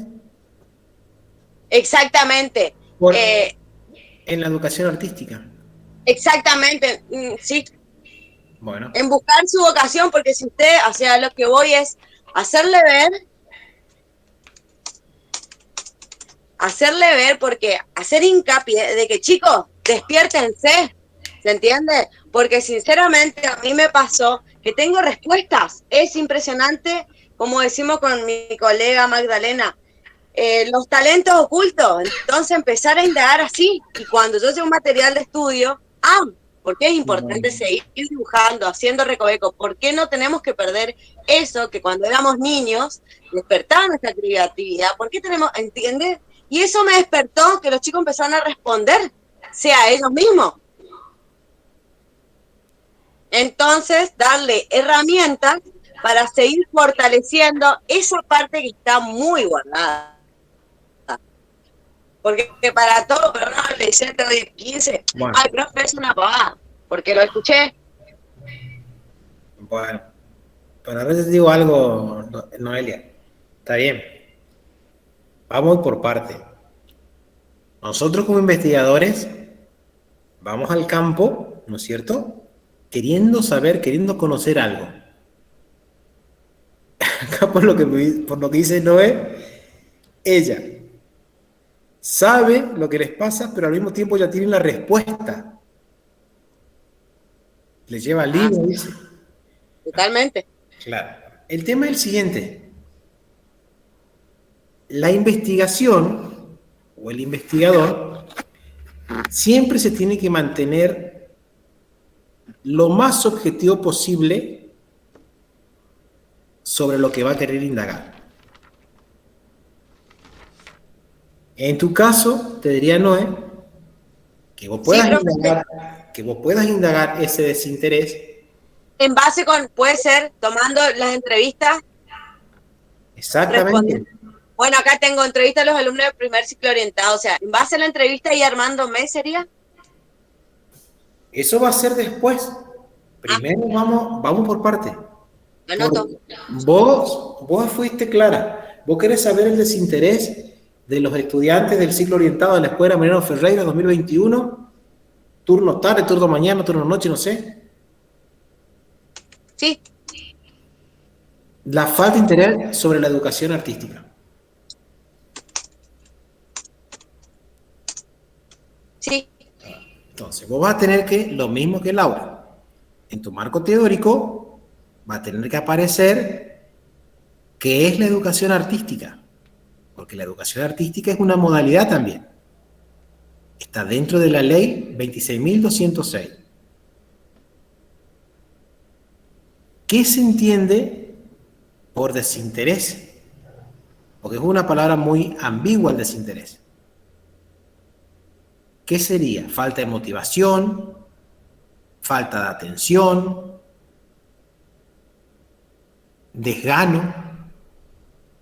Exactamente. En la educación artística. Exactamente, sí. Bueno. En buscar su vocación, porque si usted, o sea, lo que voy es hacerle ver, porque hacer hincapié de que, chicos, despiértense, ¿se entiende? Porque sinceramente a mí me pasó que tengo respuestas, es impresionante, como decimos con mi colega Magdalena, los talentos ocultos, entonces empezar a indagar así, y cuando yo llevo un material de estudio, porque es importante seguir dibujando, haciendo recovecos, ¿por qué no tenemos que perder eso que cuando éramos niños despertaba nuestra creatividad? ¿Por qué tenemos, entiendes? Y eso me despertó que los chicos empezaron a responder, sea ellos mismos. Entonces, darle herramientas para seguir fortaleciendo esa parte que está muy guardada. Porque para todo, pero no, le hice te doy 15. Bueno. Ay, profe, es una pavada, porque lo escuché. Bueno, pero ahora te digo algo, Noelia. Está bien. Vamos por parte. Nosotros como investigadores vamos al campo, ¿no es cierto? Queriendo saber, queriendo conocer algo. Acá por lo que dice Noé, ella sabe lo que les pasa, pero al mismo tiempo ya tienen la respuesta. Le lleva el libro, dice. Totalmente. Claro. el tema es el siguiente. La investigación o el investigador siempre se tiene que mantener lo más objetivo posible sobre lo que va a querer indagar. En tu caso, te diría, Noé, que vos puedas indagar ese desinterés. En base con, puede ser, tomando las entrevistas. Exactamente. Bueno, acá tengo entrevistas a los alumnos del primer ciclo orientado. O sea, en base a la entrevista y armándome, ¿sería? Eso va a ser después. Primero vamos por parte. Anoto. Vos fuiste clara. Vos querés saber el desinterés de los estudiantes del ciclo orientado de la Escuela Mariano Ferreira 2021, turno tarde, turno mañana, turno noche, no sé. Sí. La falta de interés sobre la educación artística. Sí. Entonces, vos vas a tener que, lo mismo que Laura, en tu marco teórico, va a tener que aparecer qué es la educación artística. Porque la educación artística es una modalidad también. Está dentro de la ley 26.206. ¿Qué se entiende por desinterés? Porque es una palabra muy ambigua el desinterés. ¿Qué sería? Falta de motivación, falta de atención, desgano,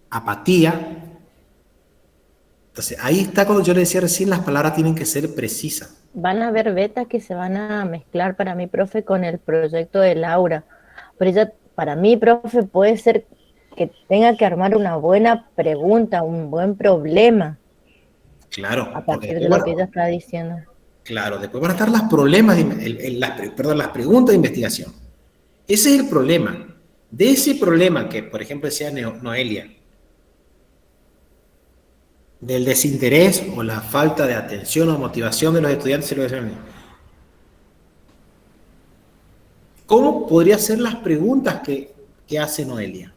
apatía. Entonces, ahí está cuando yo le decía recién, las palabras tienen que ser precisas. Van a haber betas que se van a mezclar para mí, profe, con el proyecto de Laura. Pero ella, para mí, profe, puede ser que tenga que armar una buena pregunta, un buen problema. Claro. A partir de lo que ella está diciendo. Claro, después van a estar las las preguntas de investigación. Ese es el problema. De ese problema que, por ejemplo, decía Noelia, del desinterés o la falta de atención o motivación de los estudiantes, ¿cómo podrían ser las preguntas que hace Noelia?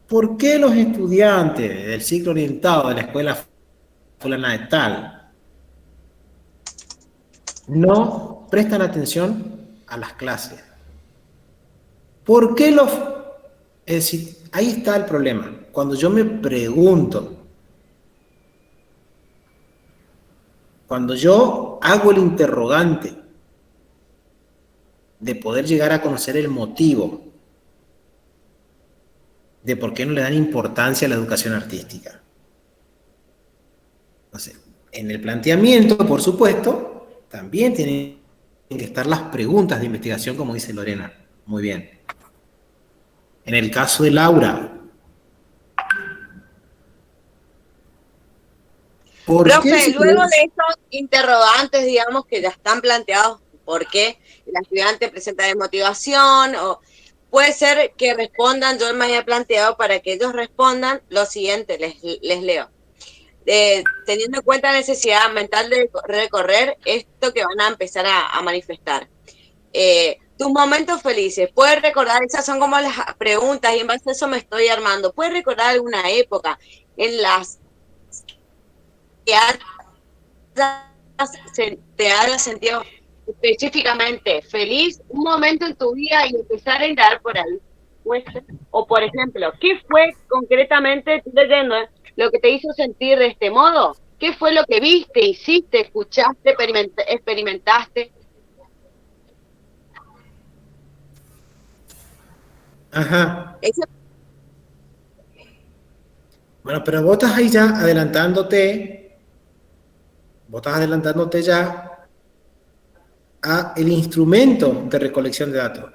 ¿Por qué los estudiantes del ciclo orientado de la escuela fulana de tal no prestan atención a las clases? ¿Por qué Es decir, ahí está el problema. Cuando yo me pregunto, cuando yo hago el interrogante de poder llegar a conocer el motivo de por qué no le dan importancia a la educación artística. Entonces, en el planteamiento, por supuesto, también tienen que estar las preguntas de investigación, como dice Lorena. Muy bien. En el caso de Laura, Profe, luego de estos interrogantes, digamos, que ya están planteados, ¿por qué el estudiante presenta desmotivación? O puede ser que respondan, yo me había planteado para que ellos respondan lo siguiente, les leo. Teniendo en cuenta la necesidad mental de recorrer esto que van a empezar a manifestar. Tus momentos felices, ¿puedes recordar? Esas son como las preguntas y en base a eso me estoy armando. ¿Puedes recordar alguna época en las que te hayas sentido específicamente feliz, un momento en tu vida y empezar a indagar por ahí? O por ejemplo, ¿qué fue concretamente, leyendo, lo que te hizo sentir de este modo? ¿Qué fue lo que viste, hiciste, escuchaste, experimentaste? Ajá. Bueno, pero vos estás ahí ya adelantándote ya a el instrumento de recolección de datos.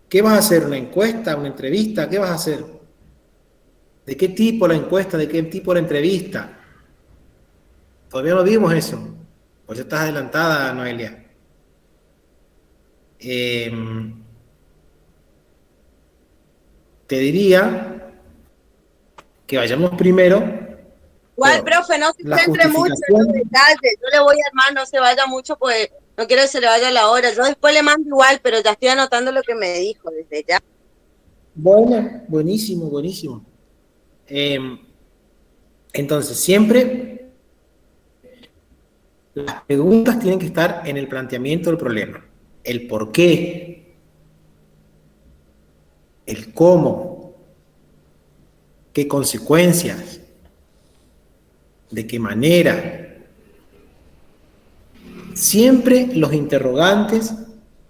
¿Qué vas a hacer? ¿Una encuesta? ¿Una entrevista? ¿Qué vas a hacer? ¿De qué tipo la encuesta? ¿De qué tipo la entrevista? Todavía no vimos eso. Pues ya estás adelantada, Noelia. Te diría que vayamos primero. Igual, profe, no se centre mucho en los detalles. Yo le voy a armar, no se vaya mucho, pues No quiero que se le vaya la hora. Yo después le mando igual, pero ya estoy anotando lo que me dijo desde ya. Bueno, buenísimo, buenísimo. Entonces, siempre las preguntas tienen que estar en el planteamiento del problema. El por qué, el cómo, qué consecuencias, de qué manera. Siempre los interrogantes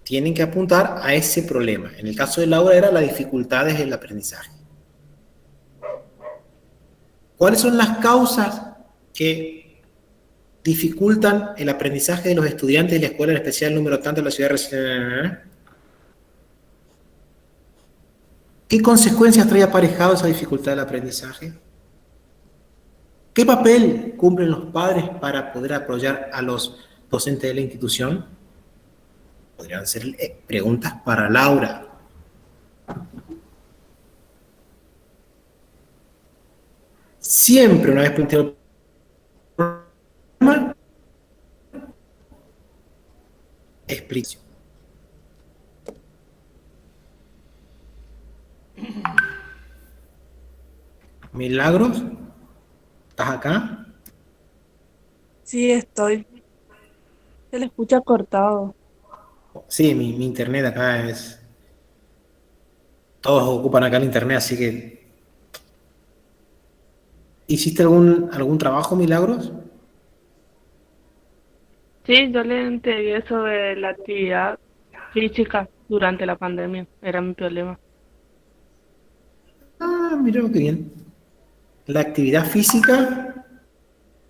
tienen que apuntar a ese problema. En el caso de Laura era las dificultades del aprendizaje. ¿Cuáles son las causas que dificultan el aprendizaje de los estudiantes de la escuela en especial número tanto de la ciudad de... ¿Qué consecuencias trae aparejado esa dificultad del aprendizaje? ¿Qué papel cumplen los padres para poder apoyar a los docentes de la institución? Podrían ser preguntas para Laura. Siempre, una vez planteado el problema, explicación. Milagros, ¿estás acá? Sí, estoy. Se le escucha cortado. Sí, mi internet acá es... Todos ocupan acá el internet, así que... ¿Hiciste algún trabajo, Milagros? Sí, yo le entregué sobre la actividad física durante la pandemia. Era mi problema. Ah, mira qué bien. La actividad física.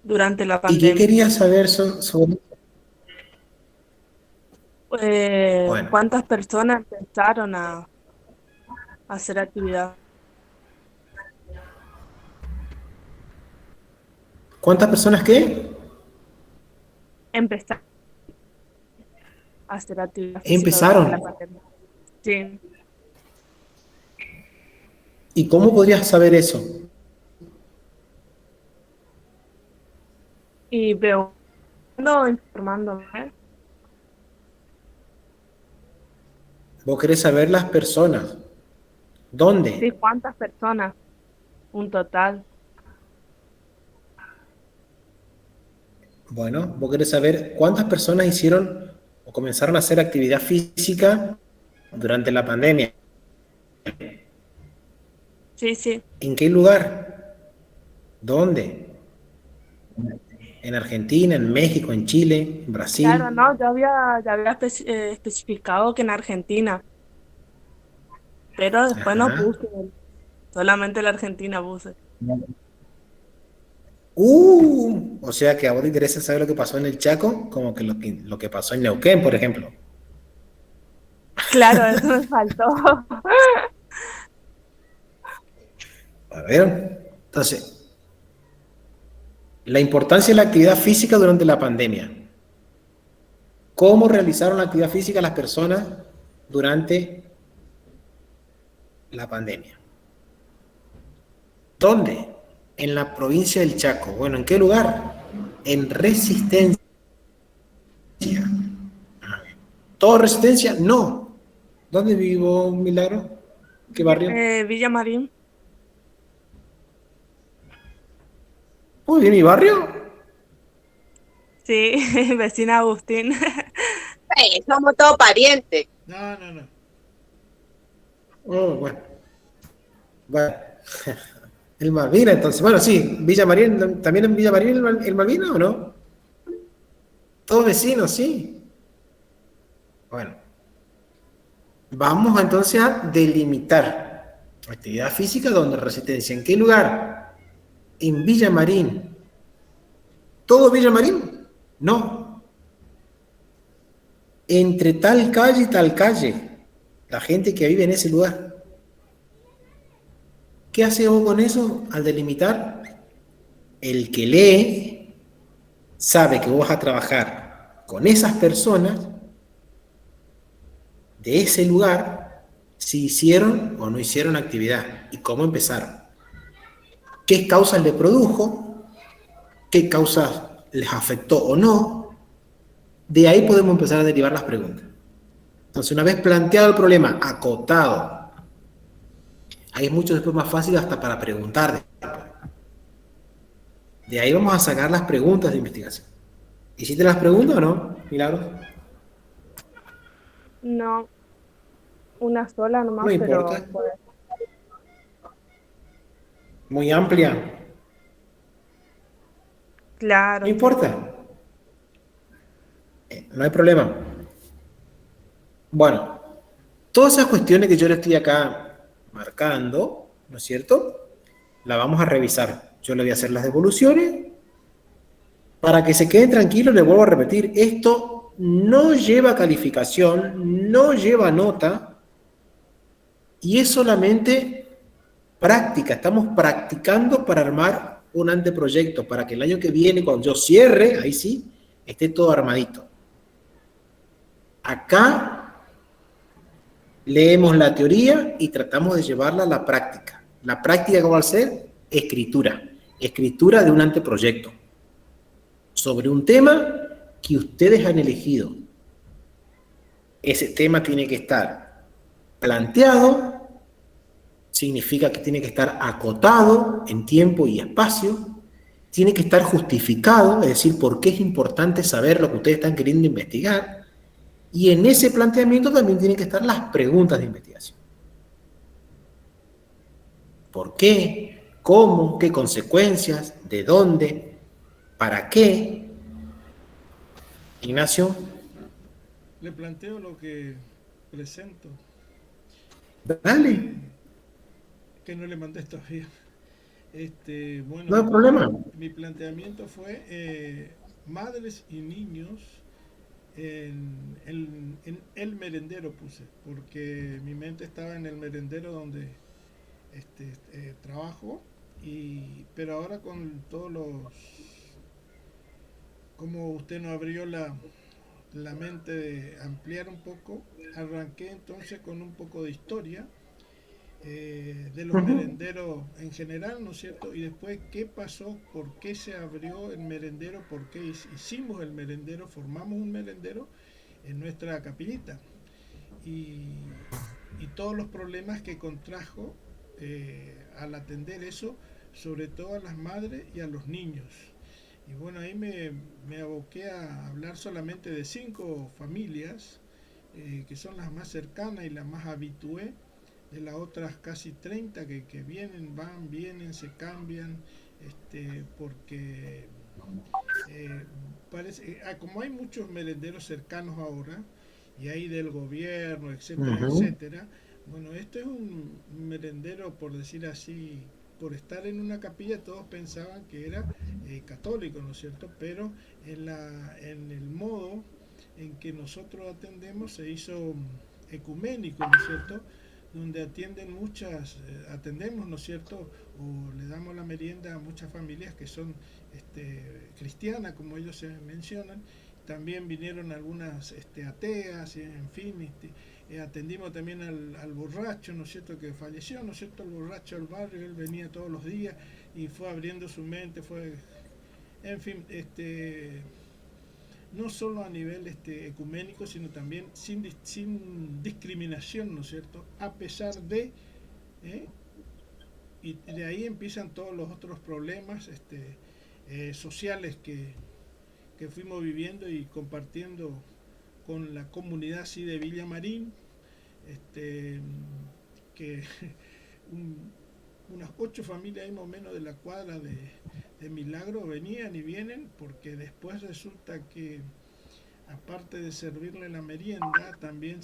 Durante la ¿Y qué pandemia. querías saber sobre? Bueno, ¿Cuántas personas empezaron a hacer actividad? ¿cuántas personas qué? Empezaron a hacer actividad física durante la Empezaron. pandemia. Sí. ¿Y cómo podrías saber eso? Y preguntando, informándome. Vos querés saber las personas. Sí, ¿Dónde? ¿cuántas personas? Un total. Bueno, vos querés saber cuántas personas hicieron o comenzaron a hacer actividad física durante la pandemia. Sí, sí. ¿En qué lugar? ¿Dónde? ¿En Argentina, en México, en Chile, en Brasil? Claro, no, ya había especificado que en Argentina, pero después no Ajá. puse, solamente la Argentina puse. O sea que a vos te interesa saber lo que pasó en el Chaco, como que lo que pasó en Neuquén, por ejemplo. Claro, eso me faltó. A ver, entonces, la importancia de la actividad física durante la pandemia. ¿Cómo realizaron la actividad física las personas durante la pandemia? ¿Dónde? En la provincia del Chaco. Bueno, ¿en qué lugar? En Resistencia. ¿Todo Resistencia? No. ¿Dónde vivo, Milagro? ¿Qué barrio? Villa Marín. Muy bien, ¿mi barrio? Sí, vecina Agustín. Somos todos parientes. No, no, no. Oh, bueno. Bueno. El Malvina, entonces. Bueno, sí, Villa Marín, ¿también en Villa Marín el Malvina o no? Todos vecinos, sí. Bueno. Vamos entonces a delimitar actividad física donde Resistencia. ¿En qué lugar? En Villa Marín. ¿Todo Villa Marín? No. Entre tal calle y tal calle. La gente que vive en ese lugar. ¿Qué hace vos con eso al delimitar? El que lee sabe que vos vas a trabajar con esas personas de ese lugar, si hicieron o no hicieron actividad y cómo empezaron. ¿Qué causas le produjo? ¿Qué causas les afectó o no? De ahí podemos empezar a derivar las preguntas. Entonces, una vez planteado el problema, acotado, ahí es mucho después más fácil hasta para preguntar. De ahí vamos a sacar las preguntas de investigación. ¿Hiciste las preguntas o no, Milagros? No, una sola nomás, No pero importa. pues, Muy amplia. No claro, sí. importa. No hay problema. Bueno, todas esas cuestiones que yo le estoy acá marcando, ¿no es cierto? La vamos a revisar. Yo le voy a hacer las devoluciones. Para que se queden tranquilos, les vuelvo a repetir, esto no lleva calificación, no lleva nota, y es solamente práctica. Estamos practicando para armar un anteproyecto, para que el año que viene, cuando yo cierre, ahí sí, esté todo armadito. Acá leemos la teoría y tratamos de llevarla a la práctica. La práctica, ¿cómo va a ser? Escritura. Escritura de un anteproyecto sobre un tema que ustedes han elegido. Ese tema tiene que estar planteado, significa que tiene que estar acotado en tiempo y espacio, tiene que estar justificado, es decir, por qué es importante saber lo que ustedes están queriendo investigar, y en ese planteamiento también tienen que estar las preguntas de investigación. ¿Por qué? ¿Cómo? ¿Qué consecuencias? ¿De dónde? ¿Para qué? Ignacio. Le planteo lo que presento. Dale. Que no le mandé todavía. Bueno, No hay problema. mi planteamiento fue madres y niños en el merendero puse, porque mi mente estaba en el merendero donde trabajo, pero ahora con todos los, como usted nos abrió la mente de ampliar un poco, arranqué entonces con un poco de historia de los merenderos en general, ¿no es cierto? Y después, ¿qué pasó? ¿Por qué se abrió el merendero? ¿Por qué hicimos el merendero? Formamos un merendero en nuestra capillita. Y, y todos los problemas que contrajo al atender eso, sobre todo a las madres y a los niños. Y bueno, ahí me aboqué a hablar solamente de 5 familias, que son las más cercanas y las más habitué, de las otras casi 30 que vienen, van, vienen, se cambian, porque como hay muchos merenderos cercanos ahora, y hay del gobierno, etcétera, etcétera, bueno, esto es un merendero, por decir así, por estar en una capilla todos pensaban que era católico, ¿no es cierto? Pero en el modo en que nosotros atendemos se hizo ecuménico, ¿no es cierto? Donde atendemos, ¿no es cierto? O le damos la merienda a muchas familias que son cristianas, como ellos se mencionan. También vinieron algunas ateas, en fin, atendimos también al borracho, ¿no es cierto?, que falleció, ¿no es cierto?, el borracho del barrio, él venía todos los días y fue abriendo su mente, en fin, no solo a nivel ecuménico, sino también sin discriminación, ¿no es cierto?, a pesar de, y de ahí empiezan todos los otros problemas sociales que fuimos viviendo y compartiendo con la comunidad así de Villamarín, que unas 8 familias ahí más o menos de la cuadra de Milagro venían y vienen, porque después resulta que aparte de servirle la merienda, también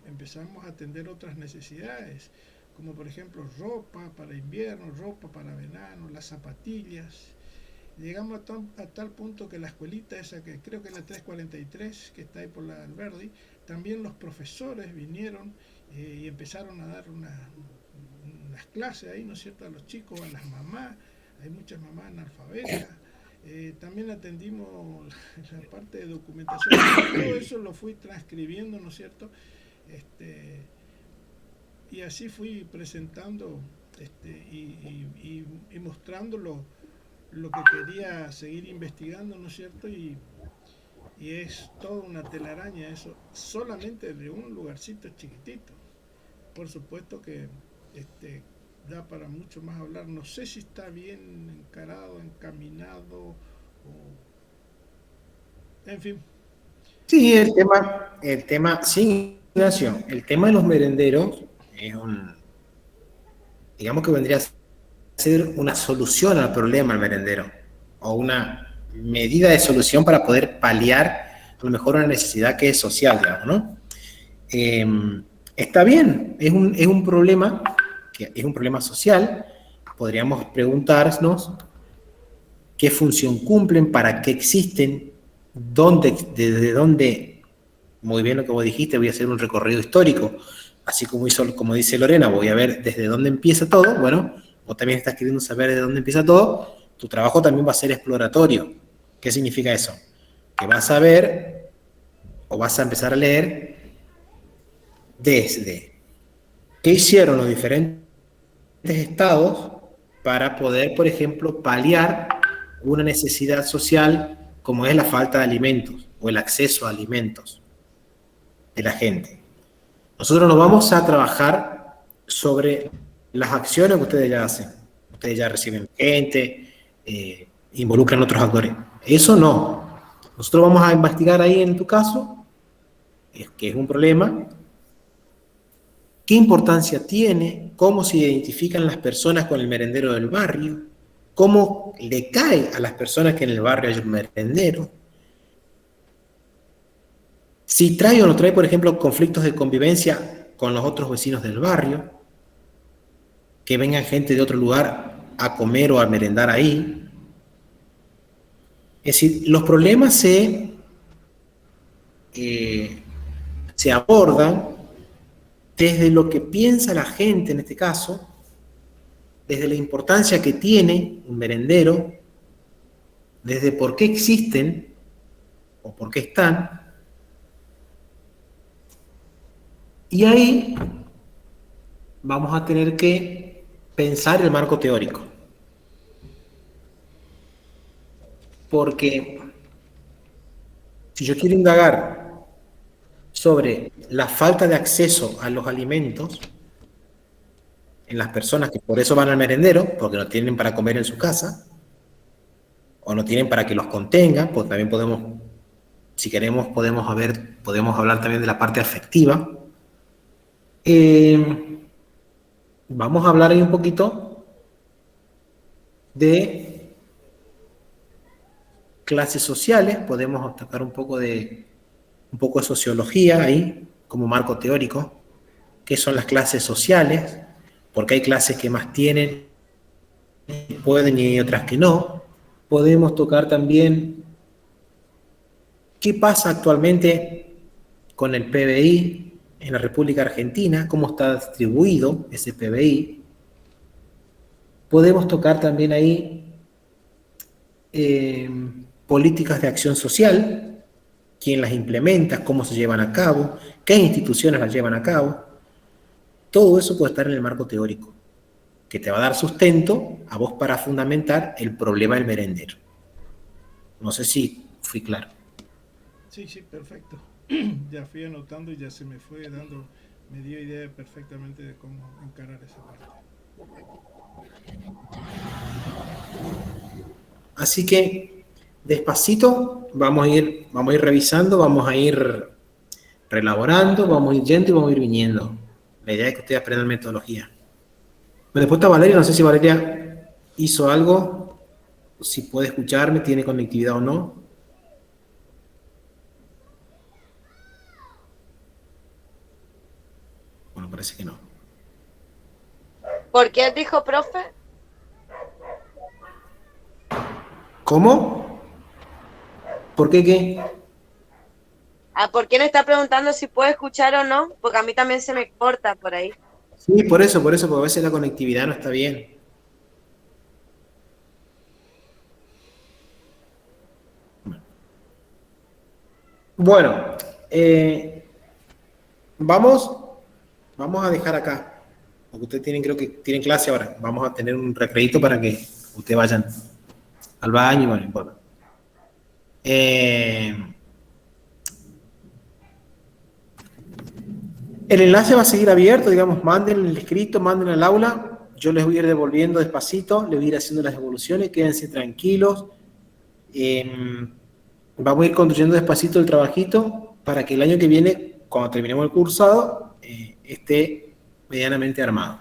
empezamos a atender otras necesidades, como por ejemplo ropa para invierno, ropa para verano, las zapatillas. Llegamos a tal punto que la escuelita esa, que creo que es la 343, que está ahí por la Alberdi, también los profesores vinieron y empezaron a dar unas clases ahí, ¿no es cierto?, a los chicos, a las mamás. Hay muchas mamás analfabetas. También atendimos la parte de documentación. Todo eso lo fui transcribiendo, ¿no es cierto? Y así fui presentando y mostrando lo que quería seguir investigando, ¿no es cierto? Y y es toda una telaraña eso, solamente de un lugarcito chiquitito. Por supuesto que da para mucho más hablar. No sé si está bien encarado, encaminado, en fin. Sí, sí, Ignacio, el tema de los merenderos es digamos que vendría a ser una solución al problema del merendero, o una medida de solución para poder paliar a lo mejor una necesidad que es social, digamos, ¿no? Está bien, es un problema, que es un problema social. Podríamos preguntarnos qué función cumplen, para qué existen, desde dónde, muy bien lo que vos dijiste, voy a hacer un recorrido histórico, así como dice Lorena, voy a ver desde dónde empieza todo. Bueno, vos también estás queriendo saber desde dónde empieza todo, tu trabajo también va a ser exploratorio. ¿Qué significa eso? Que vas a ver, o vas a empezar a leer, desde qué hicieron los diferentes estados para poder, por ejemplo, paliar una necesidad social como es la falta de alimentos o el acceso a alimentos de la gente. Nosotros nos vamos a trabajar sobre las acciones que ustedes ya hacen. Ustedes ya reciben gente, involucran otros actores. Eso no. Nosotros vamos a investigar ahí en tu caso, que es un problema, qué importancia tiene, cómo se identifican las personas con el merendero del barrio, cómo le cae a las personas que en el barrio hay un merendero, si trae o no trae, por ejemplo, conflictos de convivencia con los otros vecinos del barrio, que vengan gente de otro lugar a comer o a merendar ahí. Es decir, los problemas se abordan desde lo que piensa la gente, en este caso, desde la importancia que tiene un merendero, desde por qué existen o por qué están. Y ahí vamos a tener que pensar el marco teórico. Porque si yo quiero indagar sobre la falta de acceso a los alimentos en las personas que por eso van al merendero, porque no tienen para comer en su casa, o no tienen para que los contengan, pues también podemos, si queremos, podemos hablar también de la parte afectiva. Vamos a hablar ahí un poquito de clases sociales, podemos tocar un poco de sociología ahí, como marco teórico, qué son las clases sociales, porque hay clases que más tienen, pueden, y hay otras que no. Podemos tocar también qué pasa actualmente con el PBI en la República Argentina, cómo está distribuido ese PBI. Podemos tocar también ahí políticas de acción social, quién las implementa, cómo se llevan a cabo, qué instituciones las llevan a cabo. Todo eso puede estar en el marco teórico, que te va a dar sustento a vos para fundamentar el problema del merendero. No sé si fui claro. Sí, perfecto. Ya fui anotando y ya se me me dio idea perfectamente de cómo encarar esa parte. Así que despacito vamos a ir revisando, vamos a ir reelaborando, vamos a ir yendo y vamos a ir viniendo. La idea es que ustedes aprendan metodología. Pero después está Valeria, no sé si Valeria hizo algo, si puede escucharme, tiene conectividad o no. Bueno, parece que no. ¿Por qué dijo, profe? ¿Cómo? ¿Por qué qué? ¿Por qué me está preguntando si puede escuchar o no? Porque a mí también se me corta por ahí. Sí, por eso, porque a veces la conectividad no está bien. Bueno, vamos a dejar acá, porque ustedes creo que tienen clase ahora. Vamos a tener un recreito para que ustedes vayan al baño, bueno, no importa. El enlace va a seguir abierto, digamos, manden el escrito, manden al aula, yo les voy a ir devolviendo despacito, les voy a ir haciendo las devoluciones, quédense tranquilos. Vamos a ir construyendo despacito el trabajito para que el año que viene, cuando terminemos el cursado, esté medianamente armado.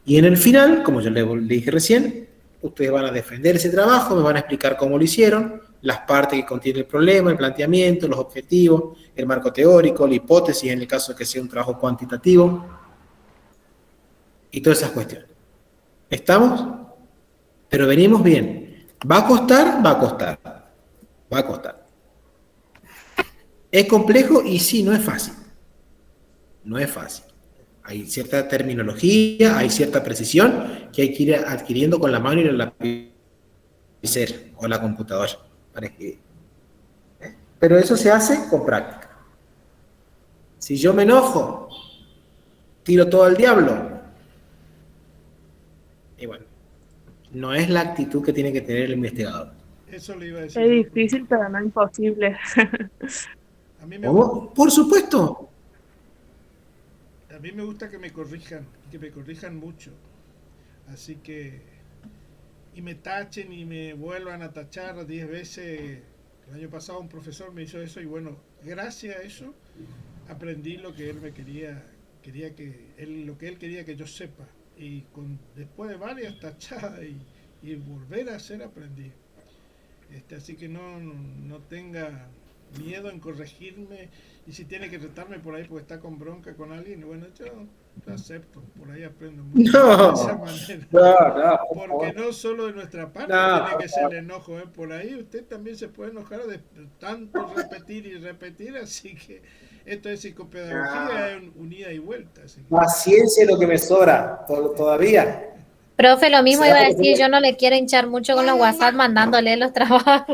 Y en el final, como yo le dije recién, ustedes van a defender ese trabajo, me van a explicar cómo lo hicieron, las partes que contiene el problema, el planteamiento, los objetivos, el marco teórico, la hipótesis en el caso de que sea un trabajo cuantitativo y todas esas cuestiones. ¿Estamos? Pero venimos bien. ¿Va a costar? Va a costar. Va a costar. ¿Es complejo? Y sí, no es fácil. No es fácil. Hay cierta terminología, hay cierta precisión que hay que ir adquiriendo con la mano y la lapicera o la computadora para escribir. Pero eso se hace con práctica. Si yo me enojo, tiro todo al diablo. Y bueno, no es la actitud que tiene que tener el investigador. Eso le iba a decir. Es difícil, pero no imposible. A mí me ¿Cómo? Por supuesto. A mí me gusta que me corrijan, que me corrijan mucho. Así que, y me tachen y me vuelvan a tachar 10 veces. El año pasado un profesor me hizo eso y bueno, gracias a eso aprendí lo que él me quería lo que él quería que yo sepa. Y después de varias tachadas y volver a hacer aprendí. Así que no tenga miedo en corregirme, y si tiene que retarme por ahí porque está con bronca con alguien, bueno, yo lo acepto, por ahí aprendo mucho de esa manera. Porque no solo de nuestra parte tiene que ser el enojo, por ahí usted también se puede enojar de tanto repetir y repetir, así que esto es psicopedagogía, es un ida y vuelta. Así que... Paciencia es lo que me sobra todavía. Profe, lo mismo iba a decir, yo no le quiero hinchar mucho con los WhatsApp mandándole los trabajos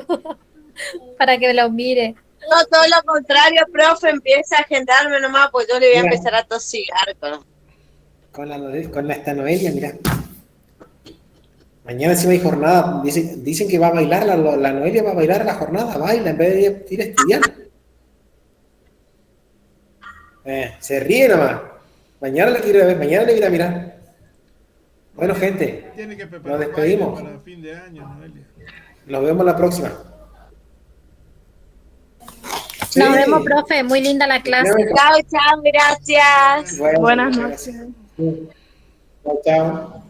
para que los mire. No, todo lo contrario, profe, empieza a agendarme nomás, pues yo le voy a empezar a tosigar con esta Noelia, mira. Mañana encima hay jornada, dicen que va a bailar, la Noelia va a bailar la jornada, baila en vez de ir a estudiar. Se ríe nomás. Mañana le quiero ver, mañana le voy a ir a mirar. Bueno, gente, tiene que nos despedimos. Para fin de año, Noelia. Nos vemos la próxima. Sí. Nos vemos, profe. Muy linda la clase. Chao, chao, gracias. Buenas noches. Chao, chao.